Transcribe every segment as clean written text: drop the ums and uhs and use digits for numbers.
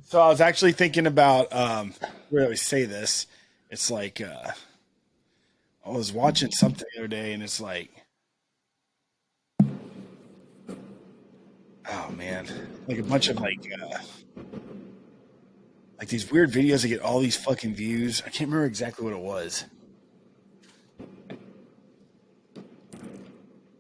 So I was actually thinking about, we always say this. It's like, I was watching something the other day and it's like, oh man, like a bunch of like these weird videos that get all these fucking views. I can't remember exactly what it was.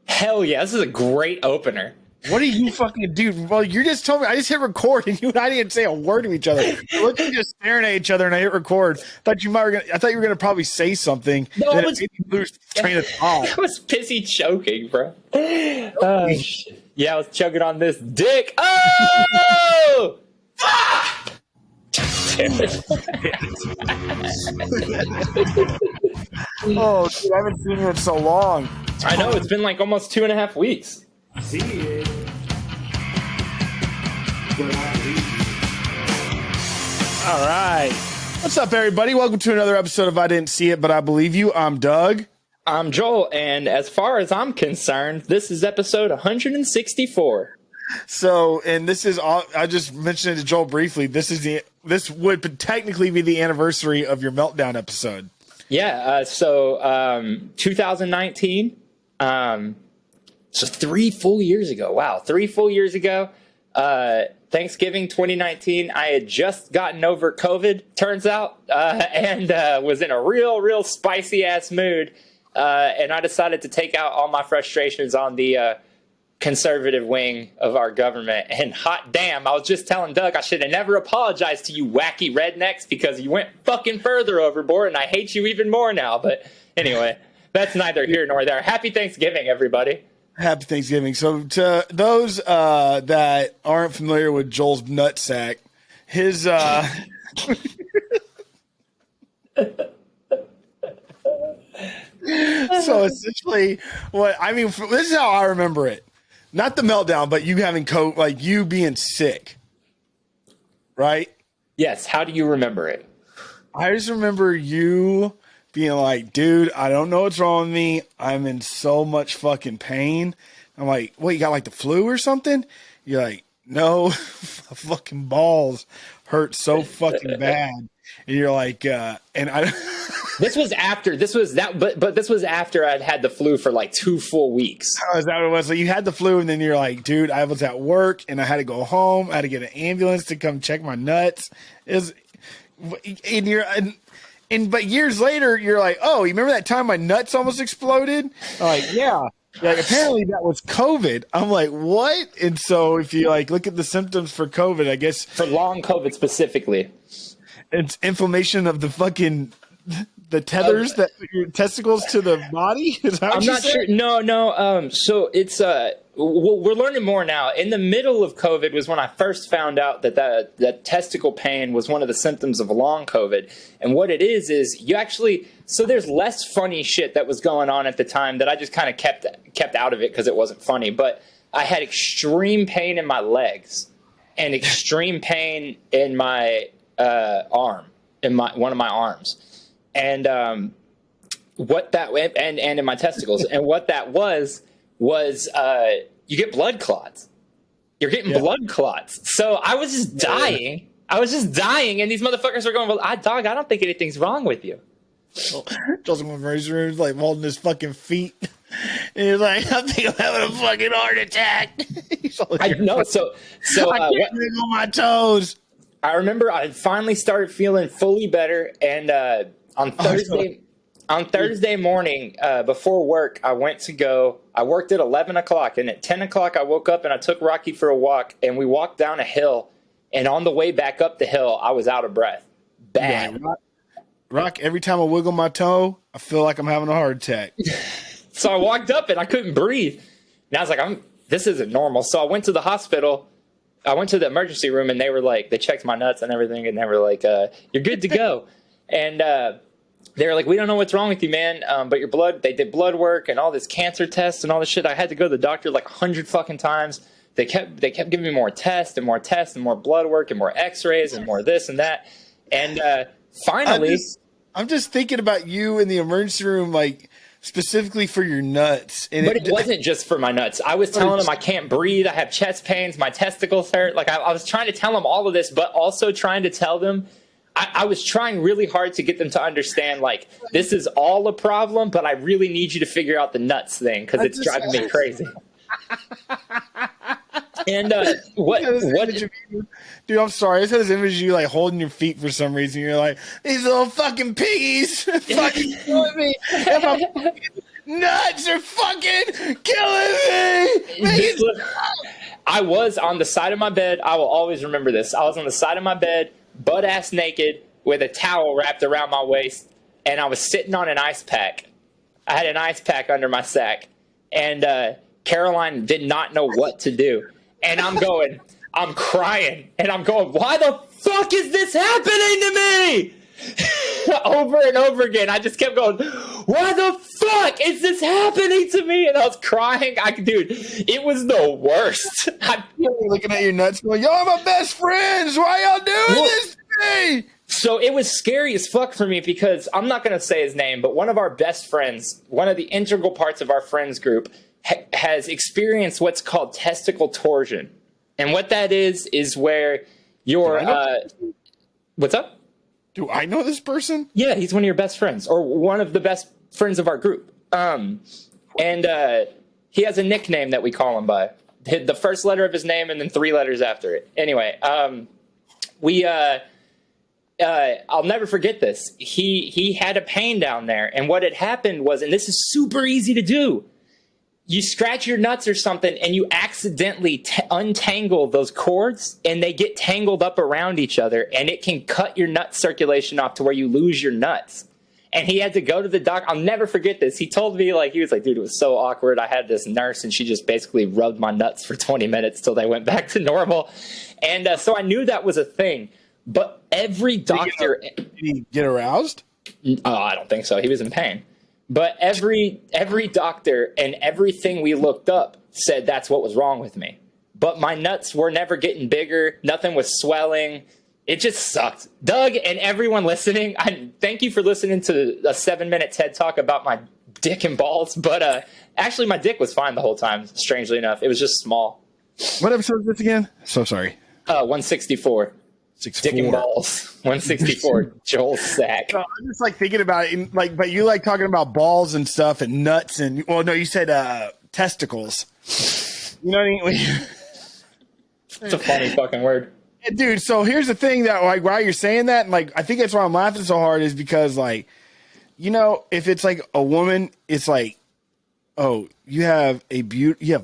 Hell yeah, this is a great opener. What do you fucking do? Well, you just told me. I just hit record, and you and I didn't say a word to each other. We're looking, just staring at each other, and I hit record. I thought you were gonna probably say something. No, I was lose train of thought. I was pissy choking, bro. Shit. Yeah, I was choking on this dick. Oh! Damn it. Oh, dude, I haven't seen you in so long. I know, it's been like almost 2.5 weeks. See it. All right. What's up, everybody? Welcome to another episode of I Didn't See It, But I Believe You. I'm Doug. I'm Joel, and as far as I'm concerned, this is episode 164. So, and this is all, I just mentioned it to Joel briefly. This would technically be the anniversary of your Meltdown episode. Yeah, 2019, so 3 full years ago. Wow, 3 full years ago. Thanksgiving 2019, I had just gotten over COVID, turns out, and was in a real spicy ass mood. And I decided to take out all my frustrations on the conservative wing of our government. And hot damn, I was just telling Doug I should have never apologized to you wacky rednecks because you went fucking further overboard, and I hate you even more now. But anyway, that's neither here nor there. Happy Thanksgiving, everybody. Happy Thanksgiving. So to those that aren't familiar with Joel's nutsack, his so essentially this is how I remember it. Not the meltdown, but you having COVID, like you being sick. Right? Yes, how do you remember it? I just remember you being like, dude, I don't know what's wrong with me. I'm in so much fucking pain. I'm like, what, you got like the flu or something? You're like, no, my fucking balls hurt so fucking bad. And you're like, and I. This was after I'd had the flu for like 2 full weeks. Oh, is that what it was? So you had the flu, and then you're like, dude, I was at work, and I had to go home. I had to get an ambulance to come check my nuts. But years later, you're like, oh, you remember that time my nuts almost exploded? I'm like, yeah. Like, apparently that was COVID. I'm like, what? And so if you like look at the symptoms for COVID, I guess for long COVID specifically, it's inflammation of the fucking the tethers that your testicles to the body. Is that what I'm not sure. No. So it's we're learning more now. In the middle of COVID was when I first found out that testicle pain was one of the symptoms of long COVID. And what it is you actually, so there's less funny shit that was going on at the time that I just kind of kept out of it because it wasn't funny. But I had extreme pain in my legs and extreme pain in my arm, in one of my arms. And and in my testicles. And what that was you get blood clots. You're getting blood clots. So I was just dying. And these motherfuckers are going, well, dog, I don't think anything's wrong with you. Joel's in the emergency room, like holding his fucking feet. And he's like, I think I'm having a fucking heart attack. I know. So I can't even on my toes. I remember I finally started feeling fully better, and on Thursday morning before work, I worked at 11 o'clock, and at 10 o'clock I woke up and I took Rocky for a walk, and we walked down a hill, and on the way back up the hill, I was out of breath. Bad. Yeah, Rock, every time I wiggle my toe, I feel like I'm having a heart attack. So I walked up and I couldn't breathe. And I was like, this isn't normal. So I went to the hospital. I went to the emergency room, and they were like, they checked my nuts and everything, and they were like, you're good to go. And they were like, we don't know what's wrong with you, man, but your blood, they did blood work and all this cancer tests and all this shit. I had to go to the doctor like 100 fucking times. They kept giving me more tests and more tests and more blood work and more x-rays and more this and that. And finally... I'm just thinking about you in the emergency room, like specifically for your nuts. And But it wasn't just for my nuts. I was telling him I can't breathe. I have chest pains. My testicles hurt. Like I was trying to tell them all of this, but also trying to tell them I was trying really hard to get them to understand, like, this is all a problem, but I really need you to figure out the nuts thing because it's driving me crazy. And what dude, I'm sorry. I just had this image of you like holding your feet for some reason. You're like, these little fucking piggies fucking killing me. And my fucking nuts are fucking killing me. I was on the side of my bed. I will always remember this. I was on the side of my bed, butt ass naked, with a towel wrapped around my waist, and I was sitting on an ice pack. I had an ice pack under my sack, and Caroline did not know what to do. And I'm crying, and I'm going, why the fuck is this happening to me? Over and over again. I just kept going, why the fuck is this happening to me? And I was crying. Dude, it was the worst. Looking at your nuts going, y'all are my best friends. Why y'all doing this to me? So it was scary as fuck for me because I'm not going to say his name, but one of our best friends, one of the integral parts of our friends group, has experienced what's called testicle torsion. And what that is where your what's up? Do I know this person? Yeah, he's one of your best friends, or one of the best friends of our group. And he has a nickname that we call him by. The first letter of his name and then 3 letters after it. Anyway, I'll never forget this. He had a pain down there, and what had happened was, and this is super easy to do, you scratch your nuts or something and you accidentally untangle those cords, and they get tangled up around each other, and it can cut your nut circulation off to where you lose your nuts. And he had to go to the doc. I'll never forget this. He told me, like, he was like, dude, it was so awkward. I had this nurse and she just basically rubbed my nuts for 20 minutes till they went back to normal. And so I knew that was a thing. But every doctor... Did he get aroused? Oh, I don't think so. He was in pain. But every doctor and everything we looked up said that's what was wrong with me. But my nuts were never getting bigger. Nothing was swelling. It just sucked. Doug and everyone listening, thank you for listening to a 7-minute TED Talk about my dick and balls. But actually, my dick was fine the whole time, strangely enough. It was just small. What episode is this again? So sorry. 164. Dick and balls. 164. Joel's sack. I'm just like thinking about it, and, like, but you like talking about balls and stuff and nuts and, well, no, you said testicles. You know what I mean? It's a funny fucking word. Dude, so here's the thing that, like, while you're saying that, and, like, I think that's why I'm laughing so hard is because, like, you know, if it's like a woman, it's like, oh, you have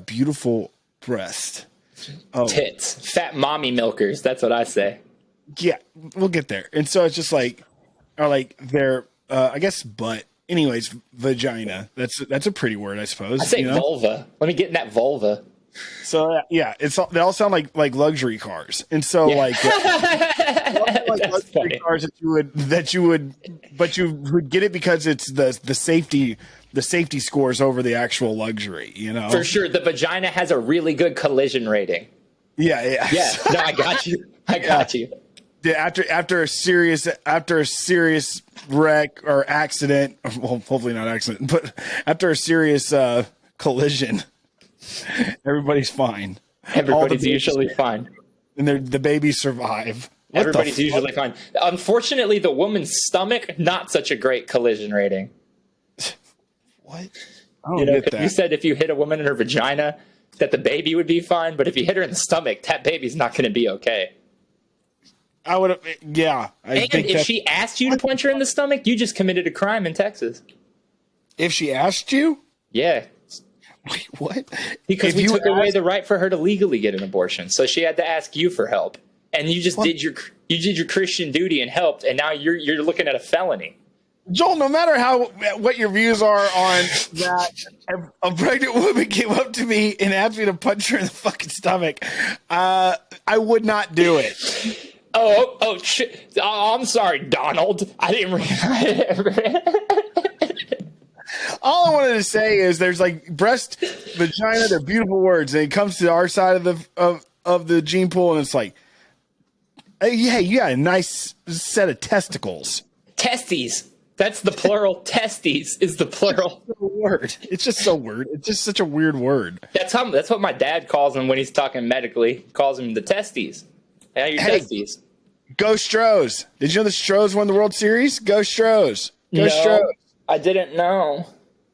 beautiful breasts. Oh. Tits. Fat mommy milkers. That's what I say. Yeah, we'll get there. And so it's just like, or like their, I guess, butt. Anyways, vagina. That's a pretty word, I suppose. I say vulva. Let me get in that vulva. So yeah, they all sound like luxury cars, and so like luxury cars that you would get it because it's the safety scores over the actual luxury. You know, for sure, the vagina has a really good collision rating. Yeah. No, I got you. After a serious wreck or accident, well, hopefully not accident, but after a serious collision, everybody's fine. Everybody's usually fine, and the babies survive. Everybody's usually fine. Unfortunately, the woman's stomach, not such a great collision rating. What? I don't get that. You said if you hit a woman in her vagina, that the baby would be fine, but if you hit her in the stomach, that baby's not going to be okay. I would have, yeah. And if she asked you to punch her in the stomach, you just committed a crime in Texas. If she asked you? Yeah. Wait, what? Because we took away the right for her to legally get an abortion, so she had to ask you for help, and you just did your Christian duty and helped, and now you're looking at a felony. Joel, no matter what your views are on that, if a pregnant woman came up to me and asked me to punch her in the fucking stomach, I would not do it. Oh, shit. Oh, I'm sorry, Donald. I didn't All I wanted to say is there's like breast, vagina, they're beautiful words. And it comes to our side of the gene pool, and it's like, hey, you got a nice set of testicles. Testes. That's the plural. Testes is the plural. Word. It's just so weird. It's just such a weird word. That's what my dad calls them when he's talking medically. He calls them the testes. Yeah, your testes. Go Stros. Did you know the Stros won the World Series? Go Stros. Go Stros. I didn't know.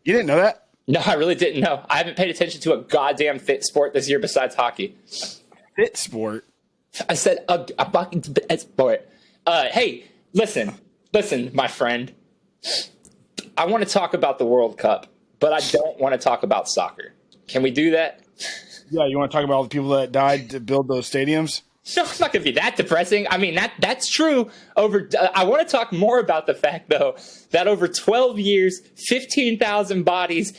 You didn't know that? No, I really didn't know. I haven't paid attention to a goddamn fit sport this year besides hockey. Fit sport? I said a fucking fit sport. Hey, listen, my friend. I want to talk about the World Cup, but I don't want to talk about soccer. Can we do that? Yeah, you want to talk about all the people that died to build those stadiums? No, it's not going to be that depressing. I mean, that's true. I want to talk more about the fact, though, that over 12 years, 15,000 bodies,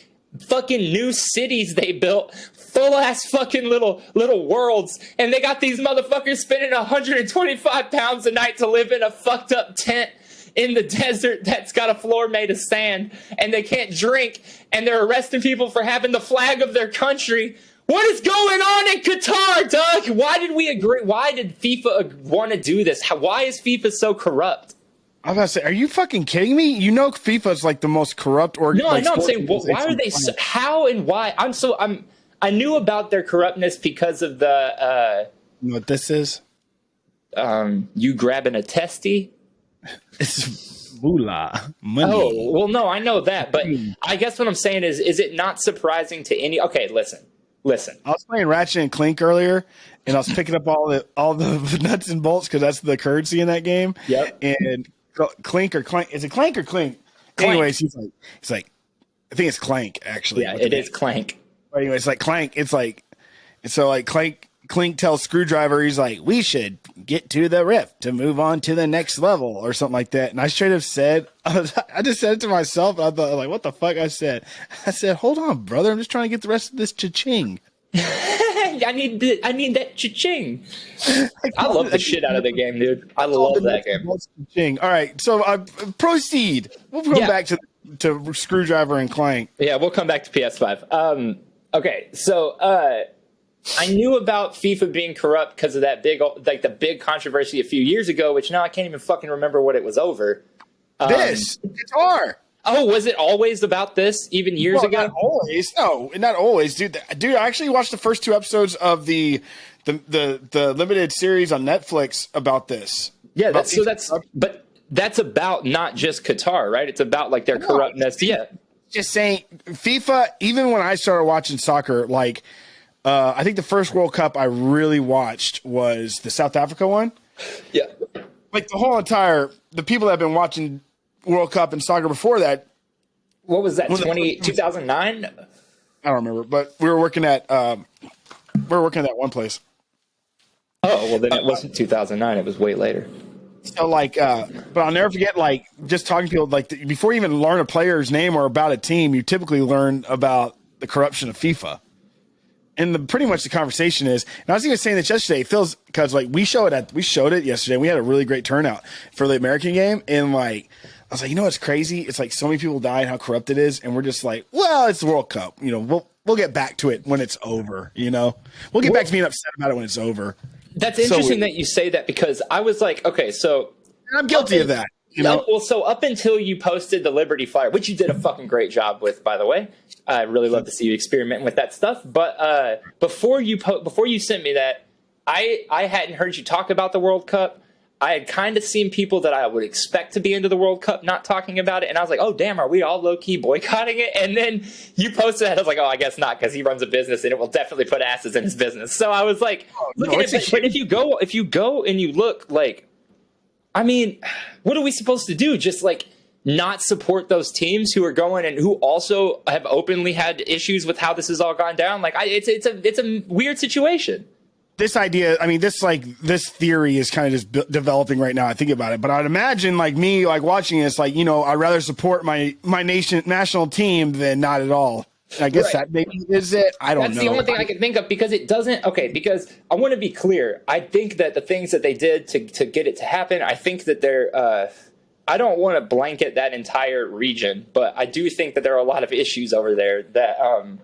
fucking new cities they built, full-ass fucking little worlds, and they got these motherfuckers spending 125 pounds a night to live in a fucked up tent in the desert that's got a floor made of sand, and they can't drink, and they're arresting people for having the flag of their country. What is going on in Qatar, Doug? Why did we agree? Why did FIFA want to do this? Why is FIFA so corrupt? I was about to say, are you fucking kidding me? You know FIFA is like the most corrupt organization. No, I'm saying, why are they so, how and why? I knew about their corruptness because of the you know what this is? You grabbing a testy? It's moolah. Money. Oh, well, no, I know that, but I guess what I'm saying is it not surprising to any? Okay, listen. I was playing Ratchet and Clank earlier, and I was picking up all the nuts and bolts because that's the currency in that game. Yep. And Clink or Clank? Is it Clank or Clink? Clank. Anyways, he's like, I think it's Clank actually. Yeah, it is Clank. But anyway, it's like Clank. It's like, and so like Clink tells Screwdriver, he's like, we should get to the rift to move on to the next level or something like that. And I straight up said, I just said it to myself. I thought, like, what the fuck? I said, hold on, brother. I'm just trying to get the rest of this cha-ching. I need that cha-ching. I love the shit out of the game, dude. I love that game. All right, so proceed. We'll go back to Screwdriver and Clank. Yeah, we'll come back to PS5. Okay, so I knew about FIFA being corrupt because of that the big controversy a few years ago, which now I can't even fucking remember what it was over. This guitar. Oh, was it always about this even years ago? Not always. No, not always, dude. Dude, I actually watched the first 2 episodes of the limited series on Netflix about this. Yeah, but that's about not just Qatar, right? It's about like their corruptness. Yeah. Just saying, FIFA, even when I started watching soccer, like I think the first World Cup I really watched was the South Africa one. Yeah. Like the people that have been watching World Cup and soccer before that. What was that? 2009? I don't remember, but we were working at that one place. Oh, well then it wasn't 2009, it was way later. So like but I'll never forget, like, just talking to people, like, before you even learn a player's name or about a team, you typically learn about the corruption of FIFA. And pretty much the conversation is, and I was even saying this yesterday, it feels, because like we showed it yesterday. We had a really great turnout for the American game, and like I was like, you know what's crazy? It's like so many people died, how corrupt it is, and we're just like, well, it's the World Cup. You know, we'll get back to it when it's over. You know, we'll get back to being upset about it when it's over. That's interesting that you say that, because I was like, okay, so and I'm guilty of that. You know? Well, so up until you posted the Liberty Flyer, which you did a fucking great job with, by the way. I really love to see you experimenting with that stuff. But before you sent me that, I hadn't heard you talk about the World Cup. I had kind of seen people that I would expect to be into the World Cup not talking about it. And I was like, oh, damn, are we all low-key boycotting it? And then you posted that. I was like, oh, I guess not, because he runs a business and it will definitely put asses in his business. So I was like, but if you go and you look, like, I mean, what are we supposed to do? Just like not support those teams who are going and who also have openly had issues with how this has all gone down? Like, it's a weird situation. This idea, I mean, this theory is kind of just developing right now. I think about it, but I'd imagine, like, me, like, watching this, like, you know, I'd rather support my national team than not at all. I guess that maybe is it. I don't know. That's the only thing I can think of, because it doesn't. Okay, because I want to be clear. I think that the things that they did to get it to happen, I think that they're. I don't want to blanket that entire region, but I do think that there are a lot of issues over there that are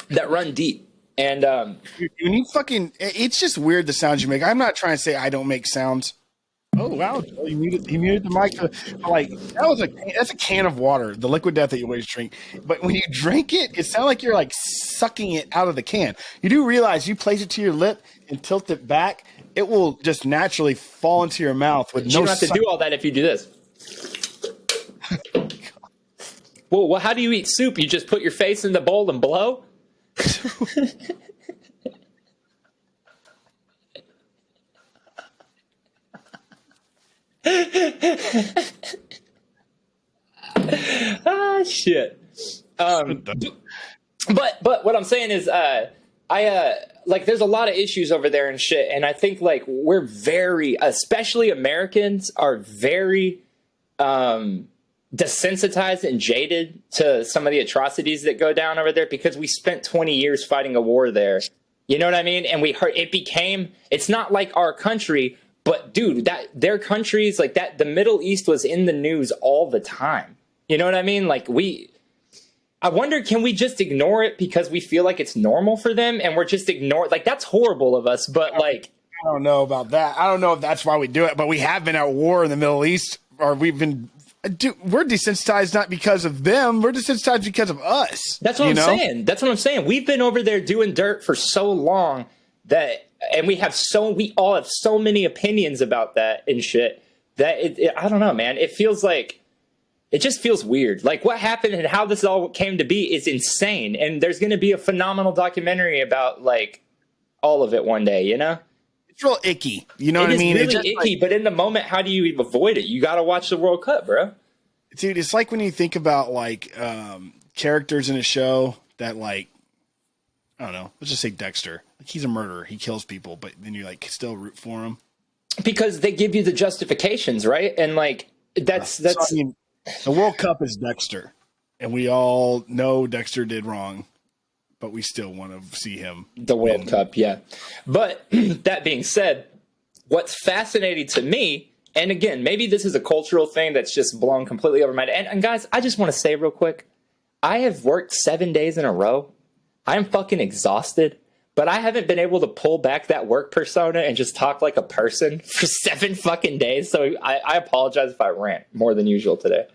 that run deep. And when you fucking, it's just weird the sounds you make. I'm not trying to say I don't make sounds. Oh wow! He muted the mic. Like that's a can of water, the liquid death that you always drink. But when you drink it, it sounds like you're like sucking it out of the can. You do realize you place it to your lip and tilt it back, it will just naturally fall into your mouth with You don't have to do all that if you do this. Well, how do you eat soup? You just put your face in the bowl and blow? Shit. But what I'm saying is, like, there's a lot of issues over there and shit, and I think like we're very, especially Americans, are very desensitized and jaded to some of the atrocities that go down over there because we spent 20 years fighting a war there. You know what I mean? And it's not like our country. But dude, their countries like that, the Middle East was in the news all the time. You know what I mean? Like I wonder, can we just ignore it because we feel like it's normal for them and we're just like, that's horrible of us. But like, I don't know about that. I don't know if that's why we do it, but we have been at war in the Middle East, or we're desensitized not because of them. We're desensitized because of us. That's what I'm saying. That's what I'm saying. We've been over there doing dirt for so long and we all have so many opinions about that and shit that I don't know, man. It just feels weird. Like what happened and how this all came to be is insane. And there's going to be a phenomenal documentary about like all of it one day, you know? It's real icky. You know what I mean? It's really icky, but in the moment, how do you avoid it? You got to watch the World Cup, bro. Dude, it's like when you think about like characters in a show that like, I don't know, let's just say Dexter. Like he's a murderer. He kills people, but then you like still root for him. Because they give you the justifications, right? And like that's so, I mean, the World Cup is Dexter. And we all know Dexter did wrong, but we still want to see him. The World Cup, yeah. But that being said, what's fascinating to me, and again, maybe this is a cultural thing that's just blown completely over my head. And guys, I just want to say real quick, I have worked 7 days in a row. I'm fucking exhausted, but I haven't been able to pull back that work persona and just talk like a person for 7 fucking days. So I apologize if I rant more than usual today.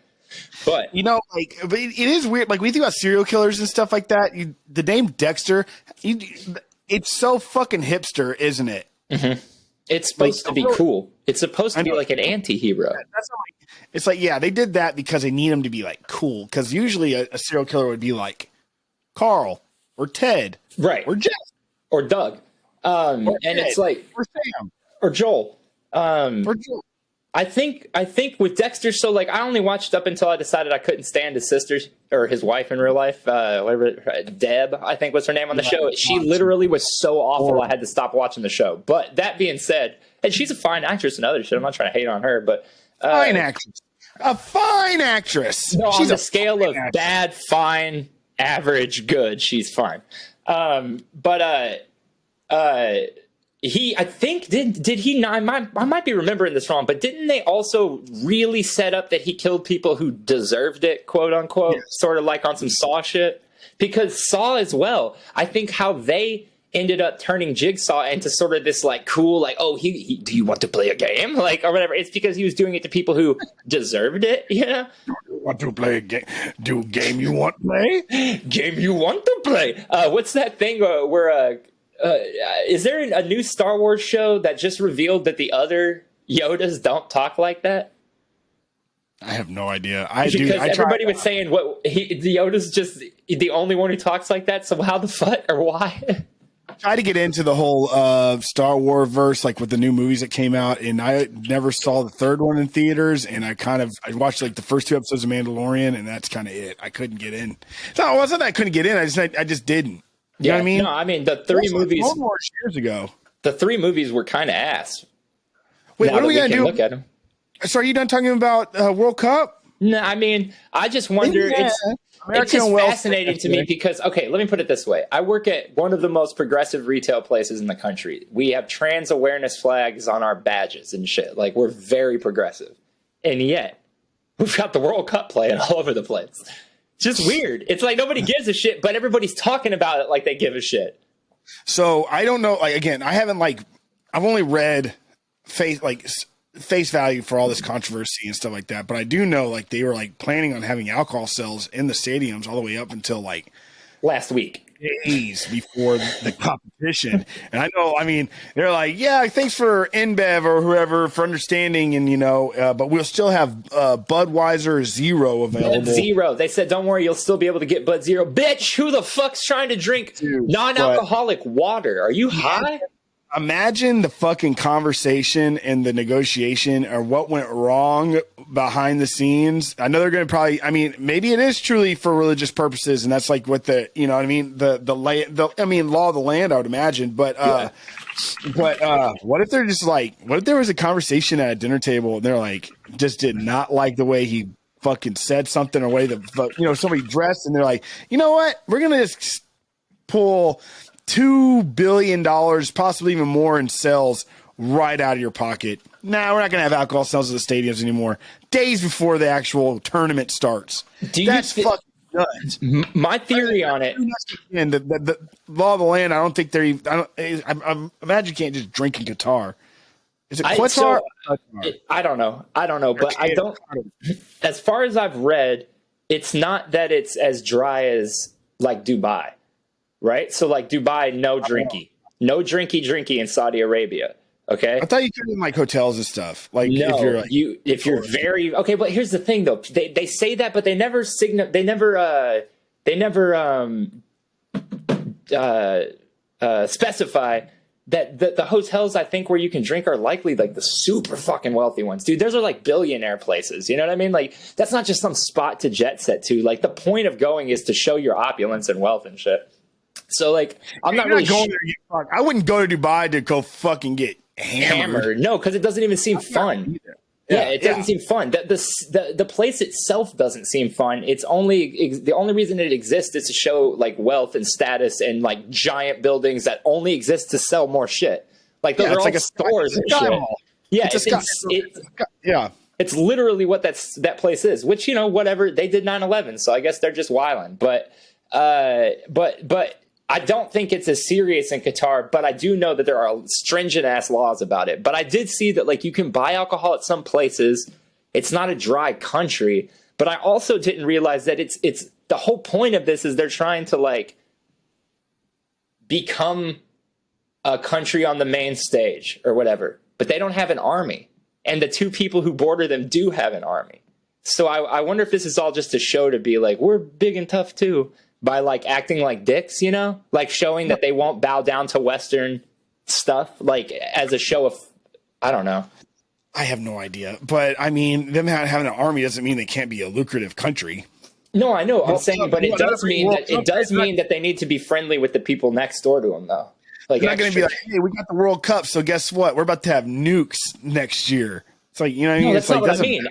But you know, like, but it is weird. Like we think about serial killers and stuff like that. The name Dexter, it's so fucking hipster, isn't it? Mm-hmm. It's supposed to be cool. It's supposed to be like an anti-hero. It's like, yeah, they did that because they need him to be like cool. Because usually a serial killer would be like Carl or Ted, right, or Jeff, or Doug, and Ted, it's like or Sam, or Joel. Or Joel. I think with Dexter, so like I only watched up until I decided I couldn't stand his sisters or his wife in real life. Whatever, Deb, I think was her name on the show. She literally was so awful I had to stop watching the show. But that being said, and she's a fine actress and other shit. I'm not trying to hate on her, but fine actress, a fine actress. No, she's on the scale of actress. Bad, fine, average, good, she's fine. I think did he not? I might be remembering this wrong, but didn't they also really set up that he killed people who deserved it, quote unquote, yes, sort of like on some Saw shit? Because Saw as well, I think how they ended up turning Jigsaw into sort of this like cool, like, oh, he do you want to play a game, like, or whatever? It's because he was doing it to people who deserved it, you know. Want to play a game? Do a game you want to play? Game you want to play? What's that thing where? Is there a new Star Wars show that just revealed that the other Yodas don't talk like that? I have no idea. Everybody was saying the Yoda's just the only one who talks like that. So how the fuck or why? I tried to get into the whole Star Wars verse, like with the new movies that came out, and I never saw the third one in theaters. And I watched like the first 2 episodes of Mandalorian, and that's kind of it. I couldn't get in. No, it wasn't that I couldn't get in. I just didn't. You know what I mean? No, I mean the 3 movies. Like more years ago. The 3 movies were kind of ass. Wait, what are we gonna do? Look at them. So are you done talking about World Cup? No, I mean I just wonder. Yeah. It's just fascinating to me because, okay, let me put it this way. I work at one of the most progressive retail places in the country. We have trans awareness flags on our badges and shit. Like, we're very progressive. And yet, we've got the World Cup playing all over the place. Just weird. It's like nobody gives a shit, but everybody's talking about it like they give a shit. So I don't know. Like, again, I haven't I've only read face value for all this controversy and stuff like that, but I do know like they were like planning on having alcohol sales in the stadiums all the way up until like last week. Days before the competition. And I know, I mean, they're like, yeah, thanks for InBev or whoever for understanding, and but we'll still have Budweiser Zero available. Bud Zero. They said, don't worry, you'll still be able to get Bud Zero. Bitch, who the fuck's trying to drink non-alcoholic water? Are you high? Imagine the fucking conversation and the negotiation or what went wrong behind the scenes. I know they're going to probably, I mean, maybe it is truly for religious purposes. And that's like what the, you know what I mean? The law of the land, I would imagine. But what if they're just like, what if there was a conversation at a dinner table and they're like, just did not like the way he fucking said something or way that, somebody dressed, and they're like, you know what? We're going to just pull $2 billion, possibly even more, in sales right out of your pocket. Nah, we're not going to have alcohol sales at the stadiums anymore. Days before the actual tournament starts. That's fucking nuts. My theory on it. And the law of the land, I don't think they're even. I imagine you can't just drink in Qatar. Is it Qatar? I don't know. But I don't. As far as I've read, it's not that it's as dry as like Dubai. Right? So like Dubai, no drinky in Saudi Arabia. Okay. I thought you could in like hotels and stuff. Like no, if you're like, if you're very okay, but here's the thing though. They say that, but they never specify that the hotels I think where you can drink are likely like the super fucking wealthy ones. Dude, those are like billionaire places. You know what I mean? Like that's not just some spot to jet set to. Like the point of going is to show your opulence and wealth and shit. So like, I'm not really going there to get fucked. I wouldn't go to Dubai to go fucking get hammered. No, because it doesn't even seem fun. Yeah, it doesn't seem fun. The place itself doesn't seem fun. It's the only reason it exists is to show like wealth and status and like giant buildings that only exist to sell more shit. Like those are all like stores and shit. Yeah, it's literally what that place is. Which whatever, they did 9/11, so I guess they're just wilding. But I don't think it's as serious in Qatar, but I do know that there are stringent ass laws about it. But I did see that like you can buy alcohol at some places. It's not a dry country, but I also didn't realize that it's the whole point of this is they're trying to like become a country on the main stage or whatever, but they don't have an army. And the two people who border them do have an army. So I wonder if this is all just a show to be like, we're big and tough too. By like acting like dicks, like showing that they won't bow down to Western stuff, like as a show of, I don't know. I have no idea, but I mean, them having an army doesn't mean they can't be a lucrative country. No, I know. I'm saying, but it does mean that they need to be friendly with the people next door to them, though. Like, they're not going to be like, hey, we got the World Cup, so guess what? We're about to have nukes next year. It's like, what I mean? That's not what I mean.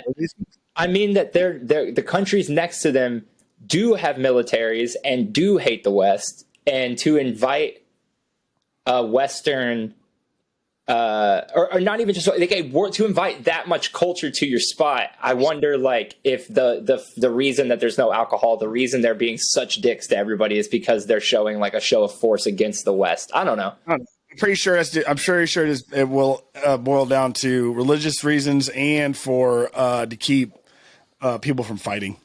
I mean that the countries next to them do have militaries and do hate the West, and to invite Western or not even just to invite that much culture to your spot. I wonder like if the reason that there's no alcohol, the reason they're being such dicks to everybody is because they're showing like a show of force against the West. I don't know. I'm pretty sure it will boil down to religious reasons and for to keep people from fighting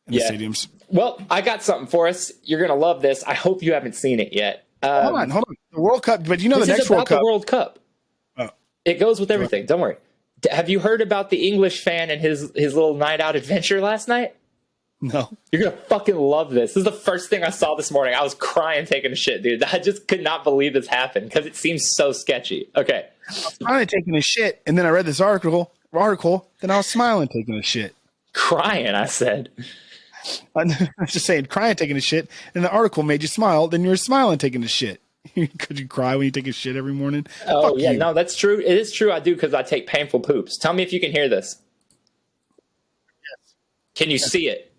in the stadiums. Well, I got something for us. You're going to love this. I hope you haven't seen it yet. Hold on. The World Cup, but the next World Cup. The World Cup. Oh. It goes with everything. Don't worry. Have you heard about the English fan and his little night out adventure last night? No. You're going to fucking love this. This is the first thing I saw this morning. I was crying taking a shit, dude. I just could not believe this happened because it seems so sketchy. Okay. I was crying taking a shit, and then I read this article, then I was smiling taking a shit. Crying, I said. I was just saying, crying taking a shit, and the article made you smile, then you were smiling taking a shit. Could you cry when you take a shit every morning? Oh, Fuck yeah, you. no, that's true. It is true. I do because I take painful poops. Tell me if you can hear this. Yes. Can you see it?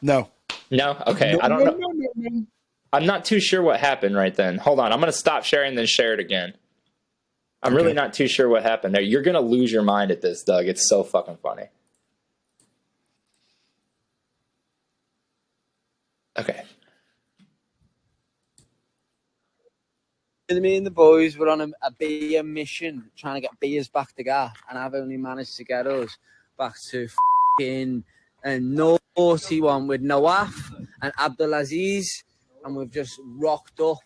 No. No? Okay. No, I don't know. No. I'm not too sure what happened right then. Hold on. I'm going to stop sharing, then share it again. I'm really not too sure what happened there. You're going to lose your mind at this, Doug. It's so fucking funny. Okay. me and the boys were on a beer mission, trying to get beers back to Gath, and I've only managed to get us back to fucking a naughty one with Nawaf and Abdulaziz, and we've just rocked up,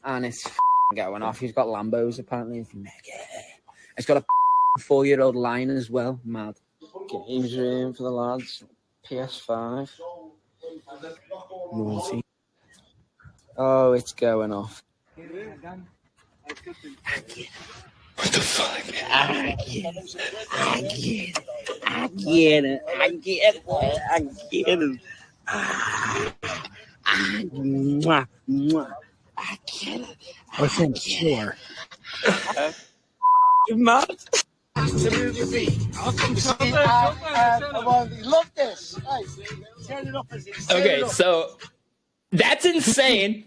and it's going off. He's got Lambos apparently. It's got a 4-year-old line as well. Mad. Games room for the lads. PS5. Naughty. Oh, it's going off. What the fuck? I get it. I get it. I get it. What's in the store? Mad. Love this. Turn it up as it. Okay, so that's insane.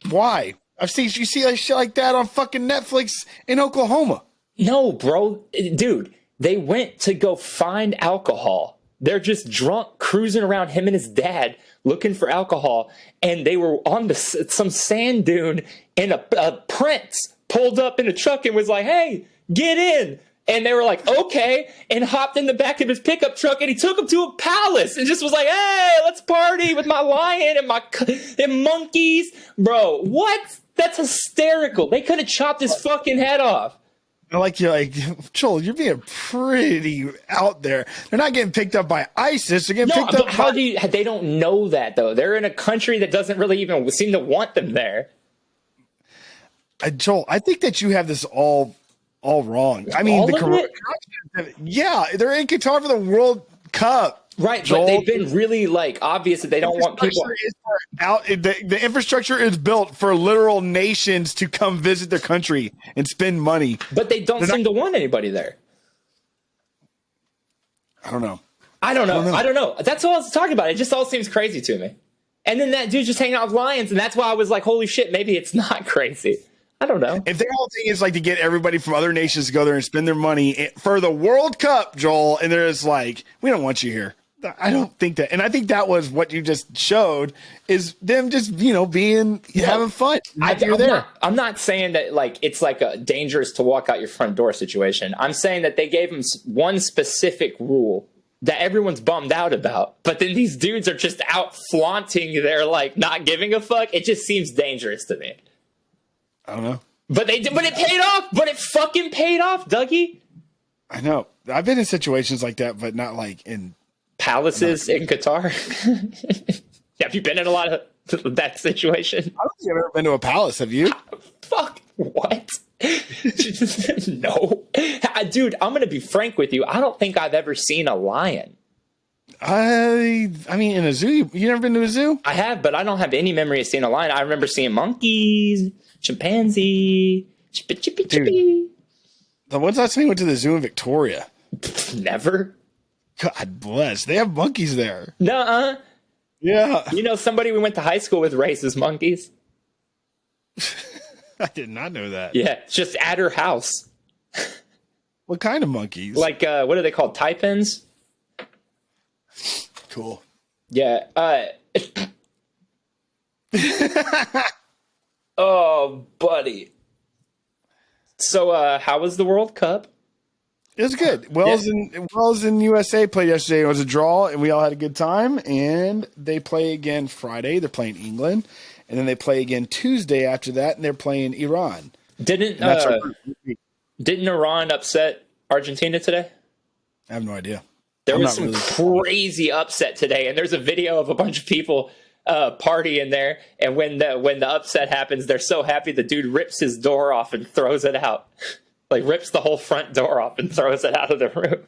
Why? You see like shit like that on fucking Netflix in Oklahoma. No, bro. Dude, they went to go find alcohol. They're just drunk, cruising around, him and his dad, looking for alcohol. And they were on some sand dune, and a prince pulled up in a truck and was like, hey, get in. And they were like, okay, and hopped in the back of his pickup truck, and he took him to a palace and just was like, hey, let's party with my lion and monkeys. Bro, what? That's hysterical. They could have chopped his fucking head off. You're like, Joel, you're being pretty out there. They're not getting picked up by ISIS. They're getting picked up how by... they don't know that, though. They're in a country that doesn't really even seem to want them there. Joel, I think that you have this all wrong. I mean, yeah, they're in Qatar for the World Cup. Right, Joel. but they've been really obvious that they don't want people. The infrastructure is built for literal nations to come visit their country and spend money. But they don't seem to want anybody there. I don't know. I don't know. That's all I was talking about. It just all seems crazy to me. And then that dude's just hanging out with lions, and that's why I was like, holy shit, maybe it's not crazy. I don't know. If their whole thing is to get everybody from other nations to go there and spend their money for the World Cup, Joel, and they're just like, we don't want you here. I don't think that. And I think that was what you just showed is them just, having fun. I'm not saying that it's a dangerous to walk out your front door situation. I'm saying that they gave them one specific rule that everyone's bummed out about. But then these dudes are just out flaunting their not giving a fuck. It just seems dangerous to me. I don't know. But it paid off. But it fucking paid off, Dougie. I know. I've been in situations like that, but not in palaces in Qatar. Have you been in a lot of that situation? I don't think I've ever been to a palace. Have you? Fuck. What? No. Dude, I'm going to be frank with you. I don't think I've ever seen a lion. I mean, in a zoo. You never been to a zoo? I have, but I don't have any memory of seeing a lion. I remember seeing monkeys, chimpanzee, chippy. The ones last time we went to the zoo in Victoria. Never. God bless. They have monkeys there. Nuh-uh. Yeah. Somebody we went to high school with raises monkeys. I did not know that. Yeah, it's just at her house. What kind of monkeys? What are they called? Taipans? Cool. Yeah. Oh, buddy. So, how was the World Cup? It was good. Wells in USA played yesterday. It was a draw, and we all had a good time. And they play again Friday. They're playing England. And then they play again Tuesday after that, and they're playing Iran. Didn't Iran upset Argentina today? I have no idea. There was some crazy upset today, and there's a video of a bunch of people partying there. And when the upset happens, they're so happy the dude rips his door off and throws it out. Rips the whole front door off and throws it out of the room.